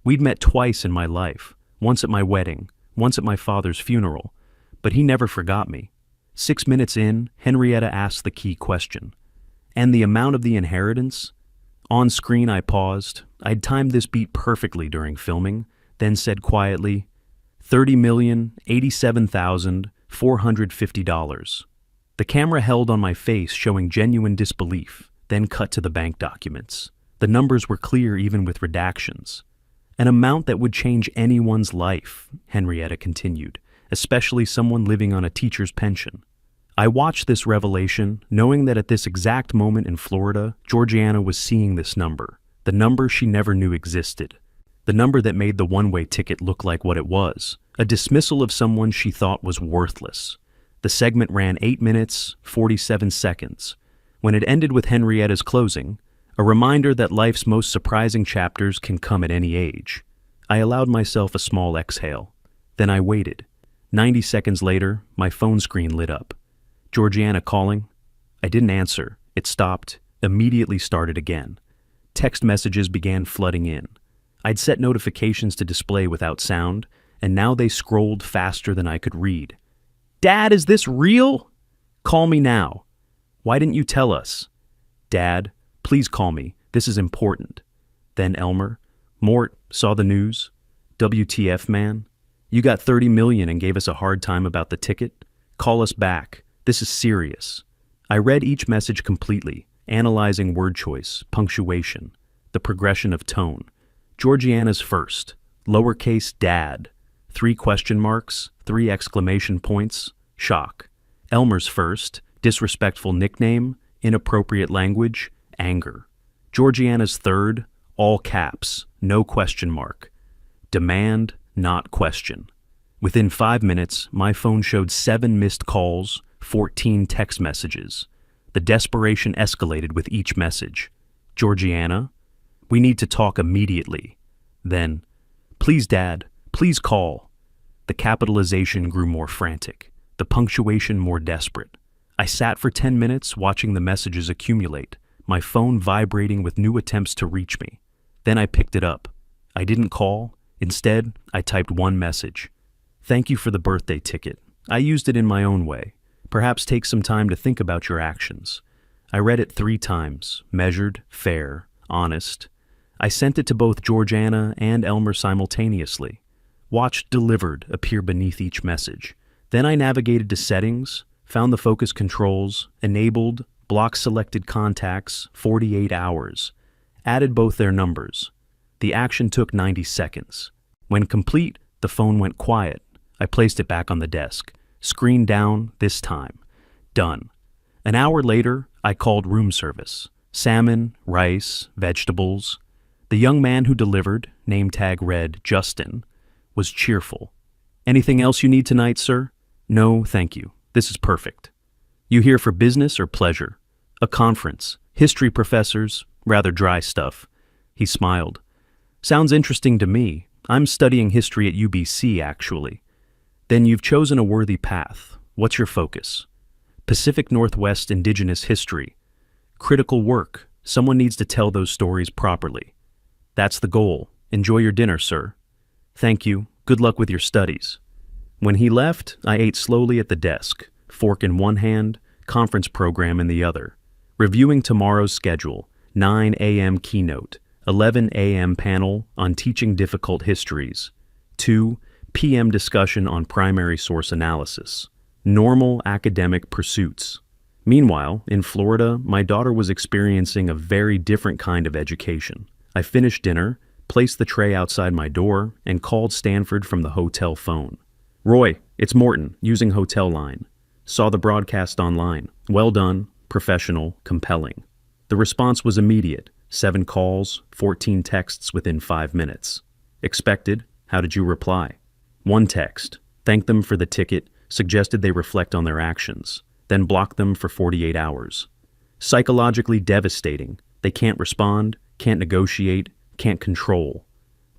We'd met twice in my life, once at my wedding, once at my father's funeral, but he never forgot me. 6 minutes in, Henrietta asked the key question. And the amount of the inheritance? On screen I paused. I'd timed this beat perfectly during filming, then said quietly, $30,087,450. The camera held on my face, showing genuine disbelief, then cut to the bank documents. The numbers were clear even with redactions. An amount that would change anyone's life, Henrietta continued, especially someone living on a teacher's pension. I watched this revelation, knowing that at this exact moment in Florida, Georgiana was seeing this number, the number she never knew existed, the number that made the one-way ticket look like what it was, a dismissal of someone she thought was worthless. The segment ran 8 minutes, 47 seconds. When it ended with Henrietta's closing, a reminder that life's most surprising chapters can come at any age, I allowed myself a small exhale. Then I waited. 90 seconds later, my phone screen lit up. Georgiana calling? I didn't answer. It stopped, immediately started again. Text messages began flooding in. I'd set notifications to display without sound, and now they scrolled faster than I could read. Dad, is this real? Call me now. Why didn't you tell us? Dad, please call me. This is important. Then Elmer. Mort, saw the news? WTF, man? You got 30 million and gave us a hard time about the ticket? Call us back. This is serious. I read each message completely, analyzing word choice, punctuation, the progression of tone. Georgiana's first, lowercase dad, 3 question marks, 3 exclamation points, shock. Elmer's first, disrespectful nickname, inappropriate language, anger. Georgiana's third, all caps, no question mark. Demand, not question. Within 5 minutes, my phone showed 7 missed calls, 14 text messages. The desperation escalated with each message. Georgiana, we need to talk immediately. Then, please, Dad, please call. The capitalization grew more frantic, the punctuation more desperate. I sat for 10 minutes watching the messages accumulate, my phone vibrating with new attempts to reach me. Then I picked it up. I didn't call. Instead, I typed one message. Thank you for the birthday ticket. I used it in my own way. Perhaps take some time to think about your actions. I read it 3 times, measured, fair, honest. I sent it to both Georgiana and Elmer simultaneously. Watched delivered appear beneath each message. Then I navigated to settings, found the focus controls, enabled, block selected contacts, 48 hours. Added both their numbers. The action took 90 seconds. When complete, the phone went quiet. I placed it back on the desk. Screen down this time. Done. An hour later, I called room service. Salmon, rice, vegetables. The young man who delivered, name tag read Justin, was cheerful. Anything else you need tonight, sir? No, thank you. This is perfect. You here for business or pleasure? A conference. History professors, rather dry stuff. He smiled. Sounds interesting to me. I'm studying history at UBC, actually. Then you've chosen a worthy path. What's your focus? Pacific Northwest Indigenous history. Critical work. Someone needs to tell those stories properly. That's the goal. Enjoy your dinner, sir. Thank you. Good luck with your studies. When he left, I ate slowly at the desk, fork in one hand, conference program in the other. Reviewing tomorrow's schedule, 9 a.m. keynote, 11 a.m. panel on teaching difficult histories, 2 p.m. discussion on primary source analysis. Normal academic pursuits. Meanwhile, in Florida, my daughter was experiencing a very different kind of education. I finished dinner, placed the tray outside my door, and called Stanford from the hotel phone. Roy, it's Morton, using hotel line. Saw the broadcast online. Well done, professional, compelling. The response was immediate. 7 calls, 14 texts within 5 minutes. Expected. How did you reply? 1 text. Thanked them for the ticket, suggested they reflect on their actions, then blocked them for 48 hours. Psychologically devastating. They can't respond, can't negotiate, can't control.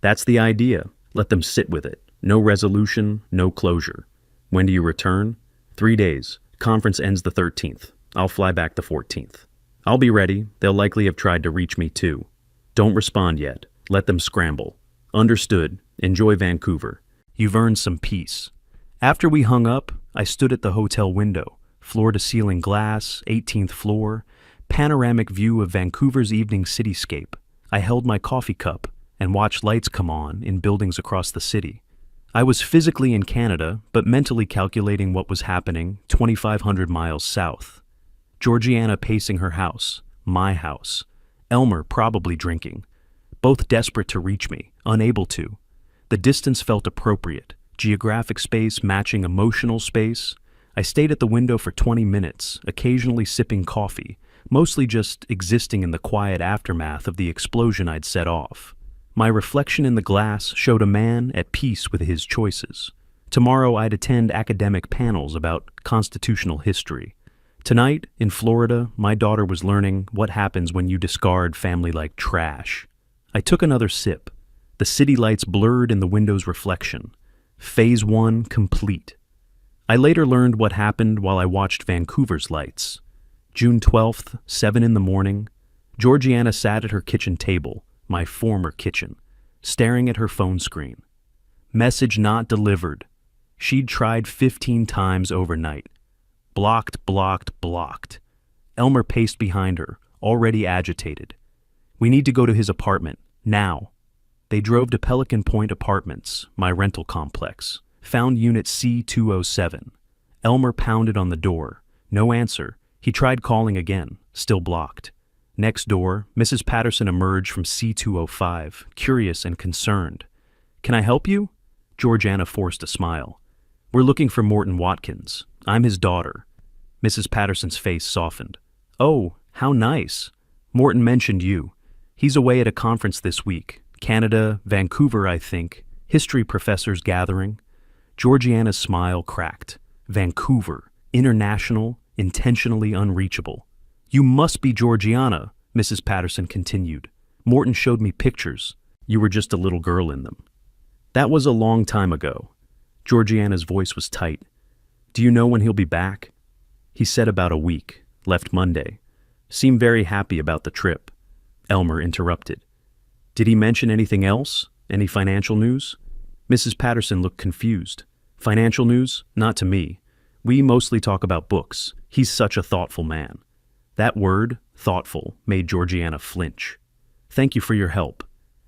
That's the idea. Let them sit with it. No resolution, no closure. When do you return? 3 days. Conference ends the 13th. I'll fly back the 14th. I'll be ready. They'll likely have tried to reach me too. Don't respond yet. Let them scramble. Understood. Enjoy Vancouver. You've earned some peace. After we hung up, I stood at the hotel window, floor-to-ceiling glass, 18th floor, panoramic view of Vancouver's evening cityscape. I held my coffee cup and watched lights come on in buildings across the city. I was physically in Canada, but mentally calculating what was happening 2,500 miles south. Georgiana pacing her house, my house. Elmer probably drinking. Both desperate to reach me, unable to. The distance felt appropriate, geographic space matching emotional space. I stayed at the window for 20 minutes, occasionally sipping coffee, mostly just existing in the quiet aftermath of the explosion I'd set off. My reflection in the glass showed a man at peace with his choices. Tomorrow I'd attend academic panels about constitutional history. Tonight, in Florida, my daughter was learning what happens when you discard family like trash. I took another sip. The city lights blurred in the window's reflection. Phase 1 complete. I later learned what happened while I watched Vancouver's lights. June 12th, 7 in the morning. Georgiana sat at her kitchen table, my former kitchen, staring at her phone screen. Message not delivered. She'd tried 15 times overnight. Blocked, blocked, blocked. Elmer paced behind her, already agitated. We need to go to his apartment, now. They drove to Pelican Point Apartments, my rental complex. Found unit C207. Elmer pounded on the door. No answer. He tried calling again, still blocked. Next door, Mrs. Patterson emerged from C205, curious and concerned. Can I help you? Georgiana forced a smile. We're looking for Morton Watkins. I'm his daughter. Mrs. Patterson's face softened. Oh, how nice. Morton mentioned you. He's away at a conference this week. Canada, Vancouver, I think. History professors gathering. Georgiana's smile cracked. Vancouver. International, intentionally unreachable. You must be Georgiana, Mrs. Patterson continued. Morton showed me pictures. You were just a little girl in them. That was a long time ago. Georgiana's voice was tight. Do you know when he'll be back? He said about a week. Left Monday. Seemed very happy about the trip. Elmer interrupted. Did he mention anything else? Any financial news? Mrs. Patterson looked confused. Financial news? Not to me. We mostly talk about books. He's such a thoughtful man. That word, thoughtful, made Georgiana flinch. Thank you for your help.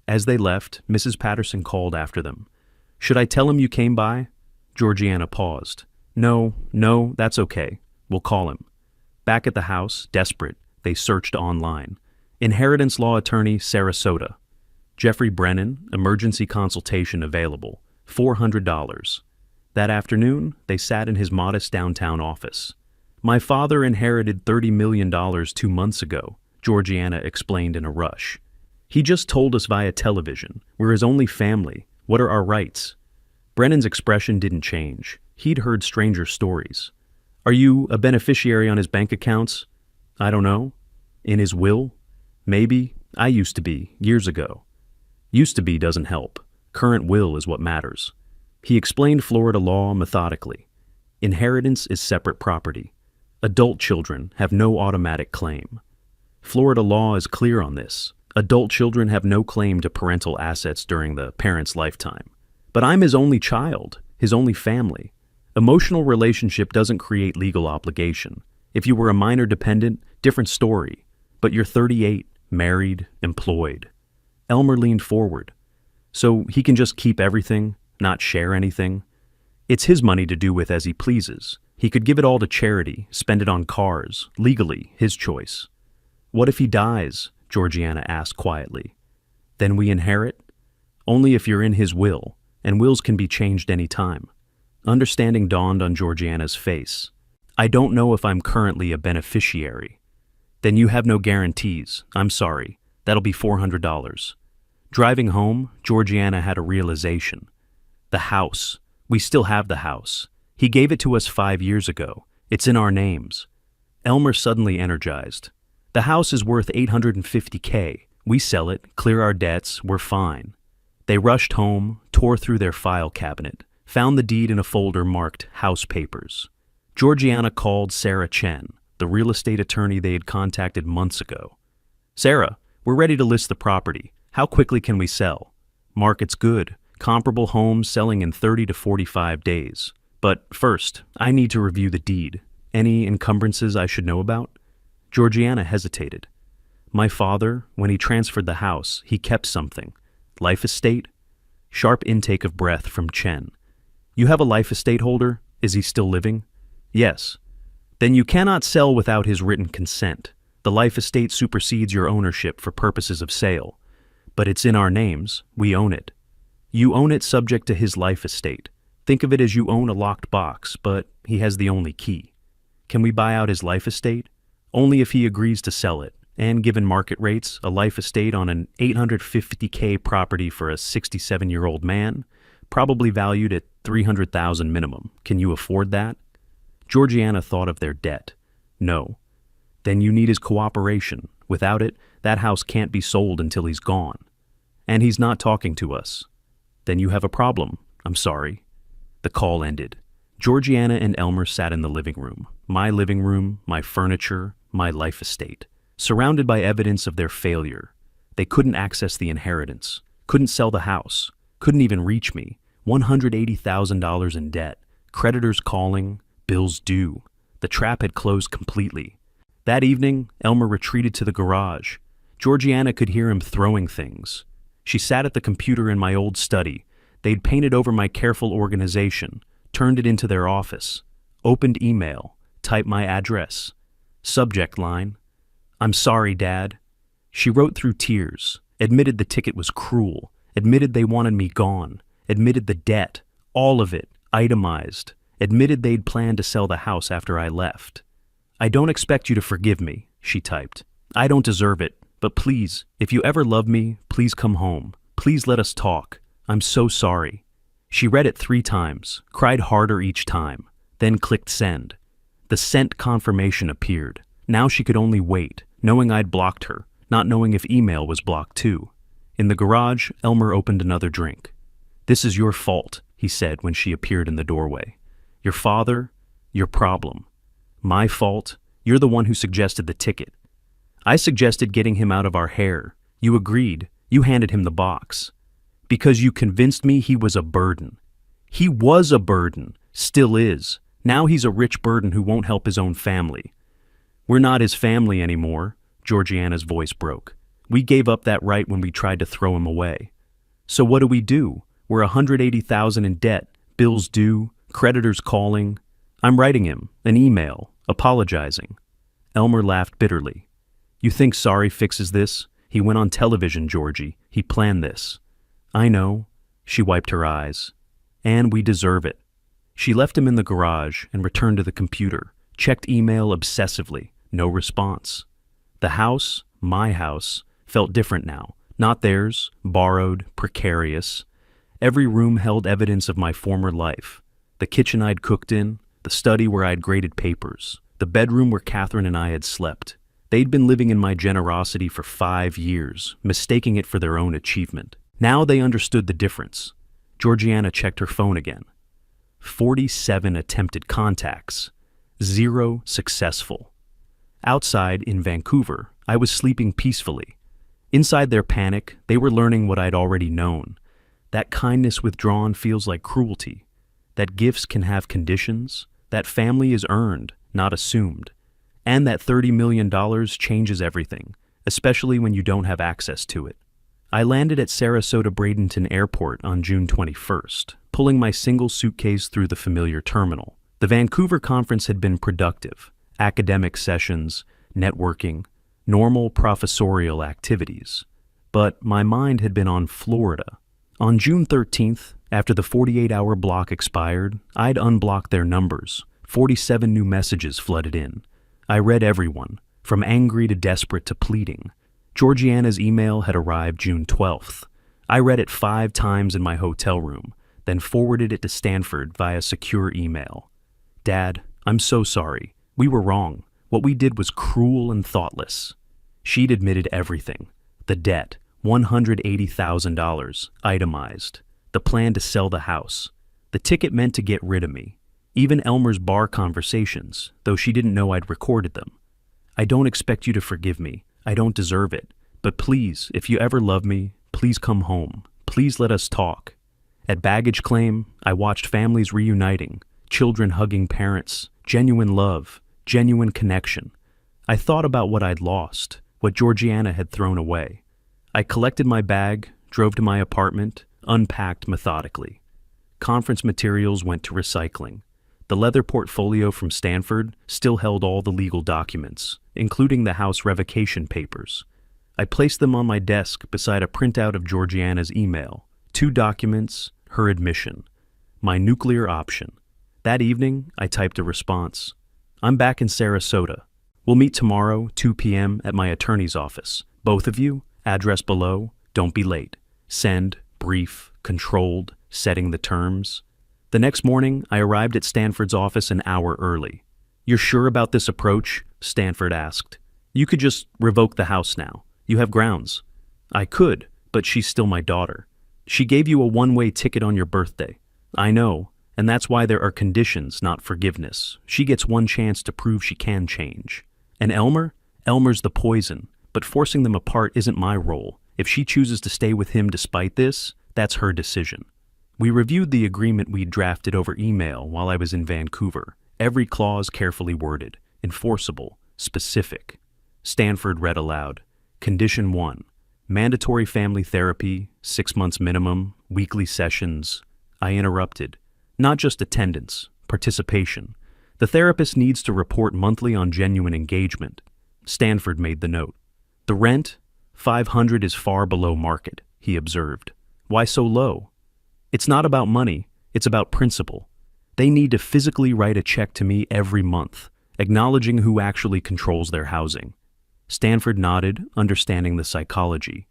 As they left, Mrs. Patterson called after them. Should I tell him you came by? Georgiana paused. No, that's okay. We'll call him. Back at the house, desperate, they searched online. Inheritance law attorney, Sarasota. Jeffrey Brennan, emergency consultation available. $400. That afternoon, they sat in his modest downtown office. My father inherited $30 million 2 months ago, Georgiana explained in a rush. He just told us via television. We're his only family. What are our rights? Brennan's expression didn't change. He'd heard stranger stories. Are you a beneficiary on his bank accounts? I don't know. In his will? Maybe. I used to be, years ago. Used to be doesn't help. Current will is what matters. He explained Florida law methodically. Inheritance is separate property. Adult children have no automatic claim. Florida law is clear on this. Adult children have no claim to parental assets during the parent's lifetime. But I'm his only child, his only family. Emotional relationship doesn't create legal obligation. If you were a minor dependent, different story. But you're 38, married, employed. Elmer leaned forward. So he can just keep everything, not share anything? It's his money to do with as he pleases. He could give it all to charity, spend it on cars, legally, his choice. What if he dies? Georgiana asked quietly. Then we inherit? Only if you're in his will, and wills can be changed any time. Understanding dawned on Georgiana's face. I don't know if I'm currently a beneficiary. Then you have no guarantees. I'm sorry. That'll be $400. Driving home, Georgiana had a realization. The house. We still have the house. He gave it to us 5 years ago. It's in our names. Elmer suddenly energized. The house is worth $850K. We sell it, clear our debts, we're fine. They rushed home, tore through their file cabinet, found the deed in a folder marked House Papers. Georgiana called Sarah Chen, the real estate attorney they had contacted months ago. Sarah, we're ready to list the property. How quickly can we sell? Market's good. Comparable homes selling in 30 to 45 days. But first, I need to review the deed. Any encumbrances I should know about? Georgiana hesitated. My father, when he transferred the house, he kept something. Life estate? Sharp intake of breath from Chen. You have a life estate holder? Is he still living? Yes. Then you cannot sell without his written consent. The life estate supersedes your ownership for purposes of sale. But it's in our names. We own it. You own it subject to his life estate. Think of it as you own a locked box, but he has the only key. Can we buy out his life estate? Only if he agrees to sell it. And given market rates, a life estate on an $850K property for a 67-year-old man, probably valued at $300,000 minimum. Can you afford that? Georgiana thought of their debt. No. Then you need his cooperation. Without it, that house can't be sold until he's gone. And he's not talking to us. Then you have a problem. I'm sorry. The call ended. Georgiana and Elmer sat in the living room. My living room, my furniture, my life estate. Surrounded by evidence of their failure. They couldn't access the inheritance. Couldn't sell the house. Couldn't even reach me. $180,000 in debt. Creditors calling. Bills due. The trap had closed completely. That evening, Elmer retreated to the garage. Georgiana could hear him throwing things. She sat at the computer in my old study. They'd painted over my careful organization, turned it into their office, opened email, typed my address. Subject line, I'm sorry, Dad. She wrote through tears, admitted the ticket was cruel, admitted they wanted me gone, admitted the debt, all of it, itemized, admitted they'd planned to sell the house after I left. I don't expect you to forgive me, she typed. I don't deserve it, but please, if you ever love me, please come home. Please let us talk. I'm so sorry. She read it 3 times, cried harder each time, then clicked send. The sent confirmation appeared. Now she could only wait, knowing I'd blocked her, not knowing if email was blocked too. In the garage, Elmer opened another drink. This is your fault, he said when she appeared in the doorway. Your father, your problem. My fault, you're the one who suggested the ticket. I suggested getting him out of our hair. You agreed, you handed him the box. Because you convinced me he was a burden. He was a burden, still is. Now he's a rich burden who won't help his own family. We're not his family anymore, Georgiana's voice broke. We gave up that right when we tried to throw him away. So what do? We're $180,000 in debt, bills due, creditors calling. I'm writing him an email, apologizing. Elmer laughed bitterly. You think sorry fixes this? He went on television, Georgie. He planned this. I know. She wiped her eyes. And we deserve it. She left him in the garage and returned to the computer, checked email obsessively. No response. The house, my house, felt different now. Not theirs, borrowed, precarious. Every room held evidence of my former life. The kitchen I'd cooked in, the study where I'd graded papers, the bedroom where Catherine and I had slept. They'd been living in my generosity for 5 years, mistaking it for their own achievement. Now they understood the difference. Georgiana checked her phone again. 47 attempted contacts. 0 successful. Outside, in Vancouver, I was sleeping peacefully. Inside their panic, they were learning what I'd already known. That kindness withdrawn feels like cruelty. That gifts can have conditions. That family is earned, not assumed. And that $30 million changes everything, especially when you don't have access to it. I landed at Sarasota Bradenton Airport on June 21st, pulling my single suitcase through the familiar terminal. The Vancouver conference had been productive. Academic sessions, networking, normal professorial activities. But my mind had been on Florida. On June 13th, after the 48-hour block expired, I'd unblocked their numbers. 47 new messages flooded in. I read everyone, from angry to desperate to pleading. Georgiana's email had arrived June 12th. I read it 5 times in my hotel room, then forwarded it to Stanford via secure email. Dad, I'm so sorry. We were wrong. What we did was cruel and thoughtless. She'd admitted everything. The debt, $180,000, itemized. The plan to sell the house. The ticket meant to get rid of me. Even Elmer's bar conversations, though she didn't know I'd recorded them. I don't expect you to forgive me. I don't deserve it. But please, if you ever love me, please come home. Please let us talk. At baggage claim, I watched families reuniting, children hugging parents, genuine love, genuine connection. I thought about what I'd lost, what Georgiana had thrown away. I collected my bag, drove to my apartment, unpacked methodically. Conference materials went to recycling. The leather portfolio from Stanford still held all the legal documents, including the house revocation papers. I placed them on my desk beside a printout of Georgiana's email, 2 documents, her admission, my nuclear option. That evening, I typed a response. I'm back in Sarasota. We'll meet tomorrow, 2 p.m. at my attorney's office. Both of you, address below, don't be late. Send, brief, controlled, setting the terms. The next morning, I arrived at Stanford's office an hour early. You're sure about this approach? Stanford asked. You could just revoke the house now. You have grounds. I could, but she's still my daughter. She gave you a one-way ticket on your birthday. I know, and that's why there are conditions, not forgiveness. She gets one chance to prove she can change. And Elmer? Elmer's the poison, but forcing them apart isn't my role. If she chooses to stay with him despite this, that's her decision. We reviewed the agreement we'd drafted over email while I was in Vancouver, every clause carefully worded, enforceable, specific. Stanford read aloud. Condition 1. Mandatory family therapy, 6 months minimum, weekly sessions. I interrupted. Not just attendance, participation. The therapist needs to report monthly on genuine engagement. Stanford made the note. The rent? $500 is far below market, he observed. Why so low? It's not about money, it's about principle. They need to physically write a check to me every month, acknowledging who actually controls their housing. Stanford nodded, understanding the psychology.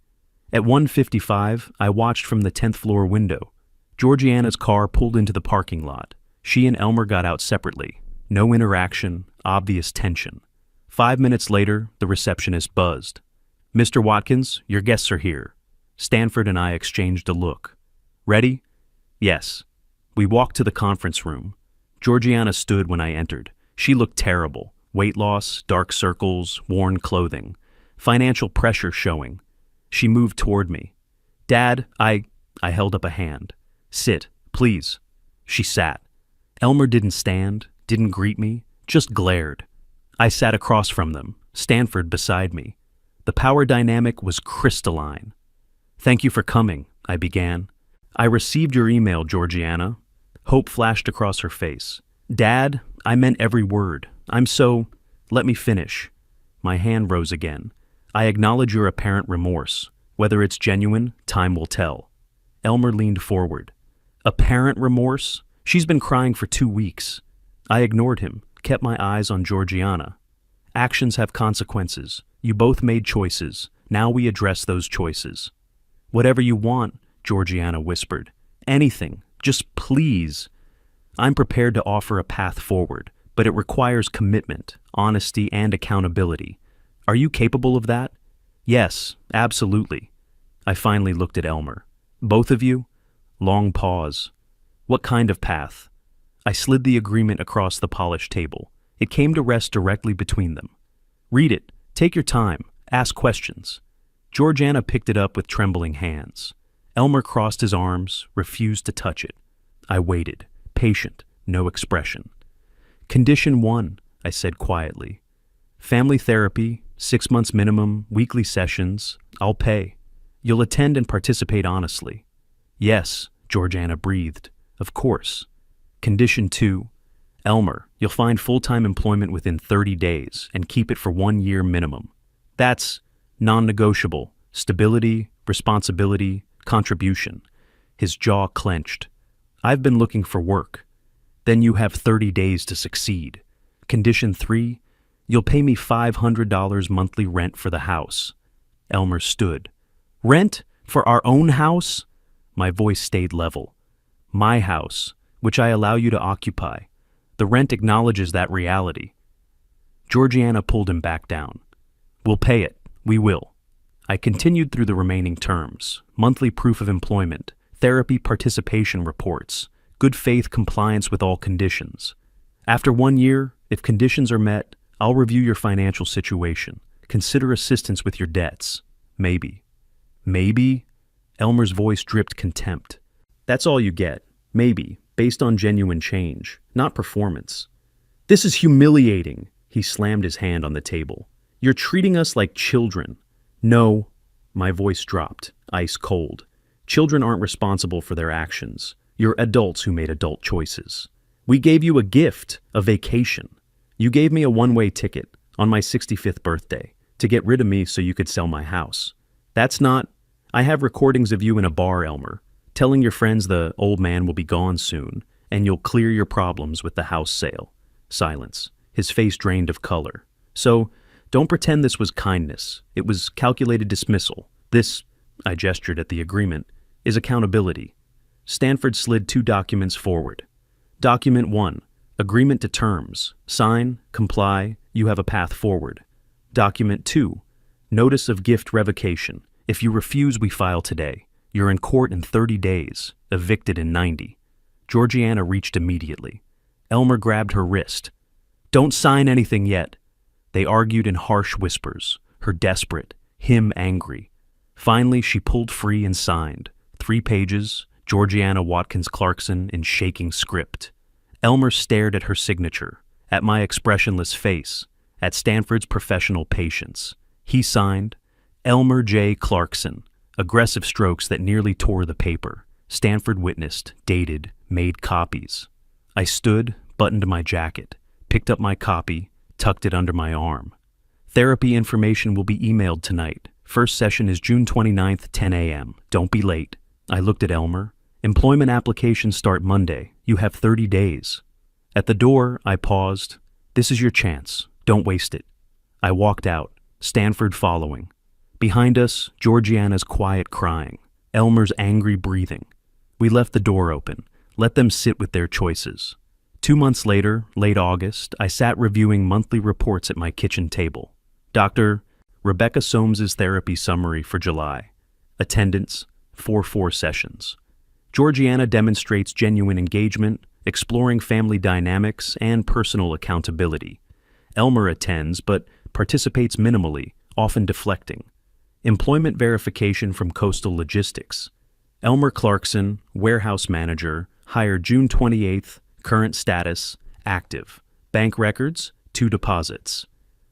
At 1:55, I watched from the 10th floor window. Georgiana's car pulled into the parking lot. She and Elmer got out separately. No interaction, obvious tension. 5 minutes later, the receptionist buzzed. Mr. Watkins, your guests are here. Stanford and I exchanged a look. Ready? Yes. We walked to the conference room. Georgiana stood when I entered. She looked terrible. Weight loss, dark circles, worn clothing. Financial pressure showing. She moved toward me. Dad, I held up a hand. Sit, please. She sat. Elmer didn't stand, didn't greet me, just glared. I sat across from them, Stanford beside me. The power dynamic was crystalline. "Thank you for coming," I began. "I received your email, Georgiana." Hope flashed across her face. "Dad, I meant every word. Let me finish." My hand rose again. "I acknowledge your apparent remorse. Whether it's genuine, time will tell." Elmer leaned forward. "Apparent remorse? She's been crying for 2 weeks." I ignored him, kept my eyes on Georgiana. "Actions have consequences. You both made choices. Now we address those choices." "Whatever you want," Georgiana whispered. "Anything. Just please." I'm prepared to offer a path forward, but it requires commitment, honesty, and accountability. Are you capable of that? "Yes, absolutely." I finally looked at Elmer. "Both of you?" Long pause. "What kind of path?" I slid the agreement across the polished table. It came to rest directly between them. "Read it. Take your time. Ask questions." Georgiana picked it up with trembling hands. Elmer crossed his arms, refused to touch it. I waited, patient, no expression. "Condition 1, I said quietly. "Family therapy, 6 months minimum, weekly sessions. I'll pay. You'll attend and participate honestly." "Yes," Georgiana breathed. "Of course." Condition 2, "Elmer, you'll find full-time employment within 30 days and keep it for 1 year minimum. That's non-negotiable. Stability, responsibility, contribution." His jaw clenched. "I've been looking for work." "Then you have 30 days to succeed." Condition 3, "You'll pay me $500 monthly rent for the house." Elmer stood. "Rent? For our own house?" My voice stayed level. "My house, which I allow you to occupy. The rent acknowledges that reality." Georgiana pulled him back down. "We'll pay it. We will." I continued through the remaining terms: monthly proof of employment, therapy participation reports, good faith compliance with all conditions. After 1 year, if conditions are met, I'll review your financial situation. Consider assistance with your debts. Maybe. Maybe? Elmer's voice dripped contempt. "That's all you get. Maybe, based on genuine change, not performance." "This is humiliating." He slammed his hand on the table. "You're treating us like children." "No." My voice dropped, ice cold. "Children aren't responsible for their actions. You're adults who made adult choices. We gave you a gift, a vacation. You gave me a one-way ticket on my 65th birthday to get rid of me so you could sell my house. That's not... I have recordings of you in a bar, Elmer, telling your friends the old man will be gone soon and you'll clear your problems with the house sale." Silence. His face drained of color. "So, don't pretend this was kindness. It was calculated dismissal. This," I gestured at the agreement, "is accountability." Stanford slid 2 documents forward. Document 1, agreement to terms. Sign, comply, you have a path forward. Document 2, notice of gift revocation. If you refuse, we file today. You're in court in 30 days, evicted in 90. Georgiana reached immediately. Elmer grabbed her wrist. "Don't sign anything yet." They argued in harsh whispers, her desperate, him angry. Finally, she pulled free and signed. 3 pages, Georgiana Watkins Clarkson in shaking script. Elmer stared at her signature, at my expressionless face, at Stanford's professional patience. He signed, "Elmer J. Clarkson," aggressive strokes that nearly tore the paper. Stanford witnessed, dated, made copies. I stood, buttoned my jacket, picked up my copy, tucked it under my arm. "Therapy information will be emailed tonight. First session is June 29th, 10 a.m. Don't be late." I looked at Elmer. "Employment applications start Monday. You have 30 days. At the door, I paused. "This is your chance. Don't waste it." I walked out, Stanford following. Behind us, Georgiana's quiet crying, Elmer's angry breathing. We left the door open, let them sit with their choices. 2 months later, late August, I sat reviewing monthly reports at my kitchen table. Dr. Rebecca Soames's therapy summary for July. Attendance, 4 sessions. Georgiana demonstrates genuine engagement, exploring family dynamics and personal accountability. Elmer attends, but participates minimally, often deflecting. Employment verification from Coastal Logistics. Elmer Clarkson, warehouse manager, Hired June 28th, current status, active. Bank records, 2 deposits.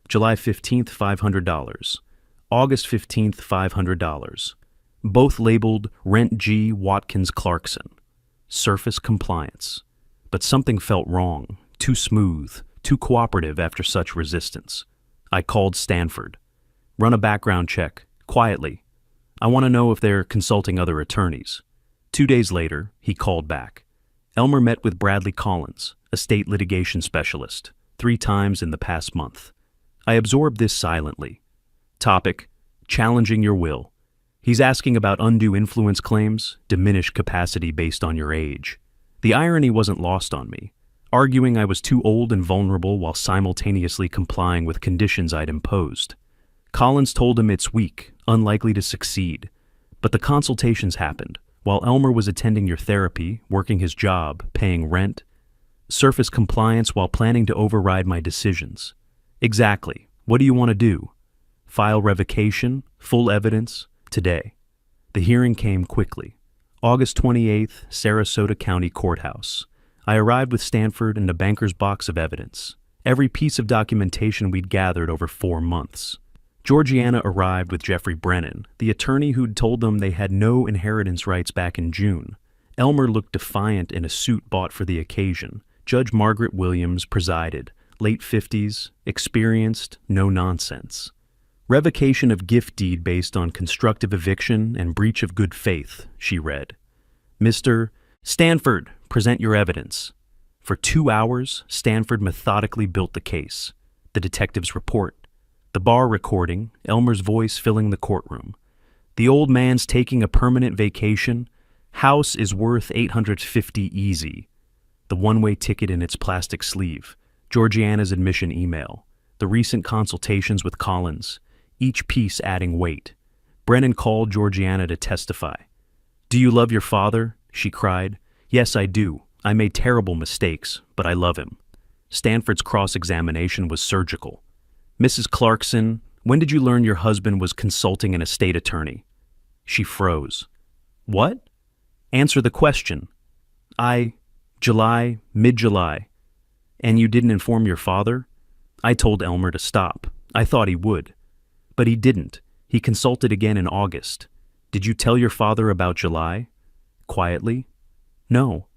July 15th, $500. August 15th, $500. Both labeled Rent G. Watkins Clarkson. Surface compliance. But something felt wrong, too smooth, too cooperative after such resistance. I called Stanford. Run a background check, quietly. I want to know if they're consulting other attorneys. 2 days later, he called back. Elmer met with Bradley Collins, a state litigation specialist, 3 times in the past month. I absorbed this silently. Topic: challenging your will. He's asking about undue influence claims, diminished capacity based on your age. The irony wasn't lost on me, arguing I was too old and vulnerable while simultaneously complying with conditions I'd imposed. Collins told him it's weak, unlikely to succeed. But the consultations happened, while Elmer was attending your therapy, working his job, paying rent. Surface compliance while planning to override my decisions. Exactly. What do you want to do? File revocation, full evidence, today. The hearing came quickly. August 28th, Sarasota County Courthouse. I arrived with Stanford and a banker's box of evidence. Every piece of documentation we'd gathered over 4 months. Georgiana arrived with Jeffrey Brennan, the attorney who'd told them they had no inheritance rights back in June. Elmer looked defiant in a suit bought for the occasion. Judge Margaret Williams presided, late 50s, experienced, no nonsense. Revocation of gift deed based on constructive eviction and breach of good faith, she read. Mr. Stanford, present your evidence. For 2 hours, Stanford methodically built the case. The detective's report. The bar recording, Elmer's voice filling the courtroom. The old man's taking a permanent vacation. House is worth $850 easy. The one-way ticket in its plastic sleeve. Georgiana's admission email. The recent consultations with Collins. Each piece adding weight. Brennan called Georgiana to testify. Do you love your father? She cried. Yes, I do. I made terrible mistakes, but I love him. Stanford's cross-examination was surgical. Mrs. Clarkson, when did you learn your husband was consulting an estate attorney? She froze. What? Answer the question. July, mid-July. And you didn't inform your father? I told Elmer to stop. I thought he would. But he didn't. He consulted again in August. Did you tell your father about July? Quietly. No.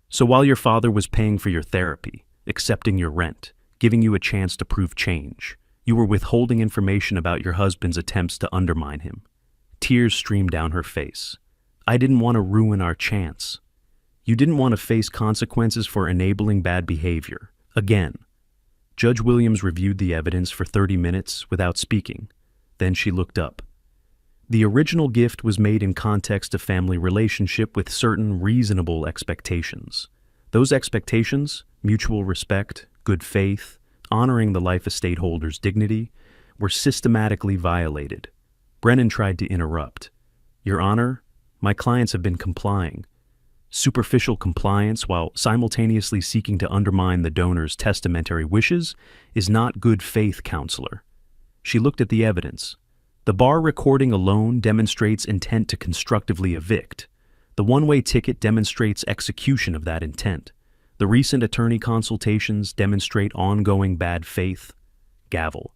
So while your father was paying for your therapy, accepting your rent, giving you a chance to prove change, you were withholding information about your husband's attempts to undermine him. Tears streamed down her face. I didn't want to ruin our chance. You didn't want to face consequences for enabling bad behavior. Again. Judge Williams reviewed the evidence for 30 minutes without speaking. Then she looked up. The original gift was made in context of family relationship with certain reasonable expectations. Those expectations, mutual respect, good faith, honoring the life estate holder's dignity, were systematically violated. Brennan tried to interrupt. Your Honor, my clients have been complying. Superficial compliance while simultaneously seeking to undermine the donor's testamentary wishes is not good faith, counselor. She looked at the evidence. The bar recording alone demonstrates intent to constructively evict. The one-way ticket demonstrates execution of that intent. The recent attorney consultations demonstrate ongoing bad faith. Gavel.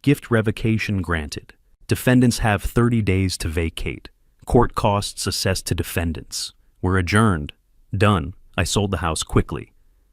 Gift revocation granted. Defendants have 30 days to vacate. Court costs assessed to defendants. We're adjourned. Done. I sold the house quickly.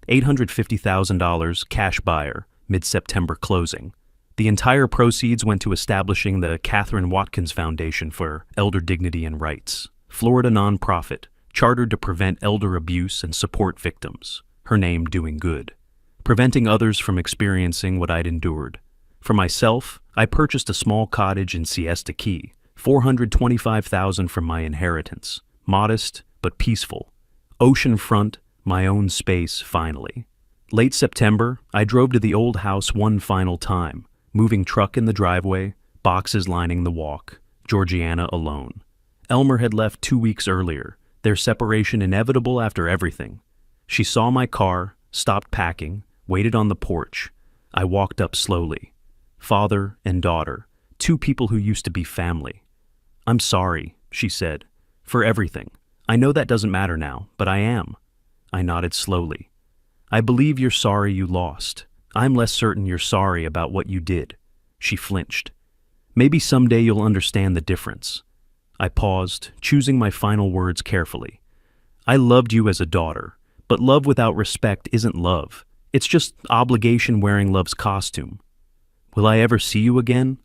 $850,000 cash buyer, mid-September closing. The entire proceeds went to establishing the Catherine Watkins Foundation for Elder Dignity and Rights, Florida nonprofit, chartered to prevent elder abuse and support victims, her name doing good, preventing others from experiencing what I'd endured. For myself, I purchased a small cottage in Siesta Key, $425,000 from my inheritance, modest but peaceful. Oceanfront, my own space finally. Late September, I drove to the old house one final time, moving truck in the driveway, boxes lining the walk, Georgiana alone. Elmer had left 2 weeks earlier, their separation inevitable after everything. She saw my car, stopped packing, waited on the porch. I walked up slowly. Father and daughter, 2 people who used to be family. I'm sorry, she said, for everything. I know that doesn't matter now, but I am. I nodded slowly. I believe you're sorry you lost. I'm less certain you're sorry about what you did. She flinched. Maybe someday you'll understand the difference. I paused, choosing my final words carefully. I loved you as a daughter, but love without respect isn't love. It's just obligation wearing love's costume. Will I ever see you again?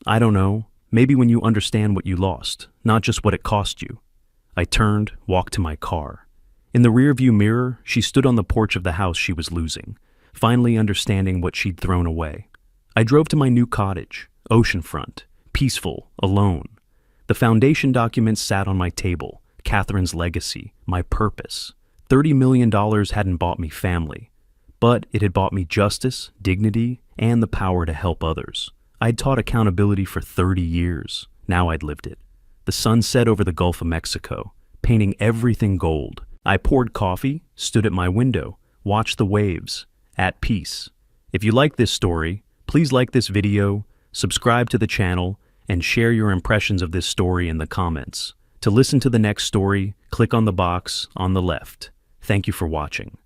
I don't know. Maybe when you understand what you lost, not just what it cost you. I turned, walked to my car. In the rearview mirror, she stood on the porch of the house she was losing, finally understanding what she'd thrown away. I drove to my new cottage, oceanfront, peaceful, alone. The foundation documents sat on my table, Catherine's legacy, my purpose. $30 million hadn't bought me family, but it had bought me justice, dignity, and the power to help others. I'd taught accountability for 30 years. Now I'd lived it. The sun set over the Gulf of Mexico, painting everything gold. I poured coffee, stood at my window, watched the waves, at peace. If you like this story, please like this video, subscribe to the channel, and share your impressions of this story in the comments. To listen to the next story, click on the box on the left. Thank you for watching.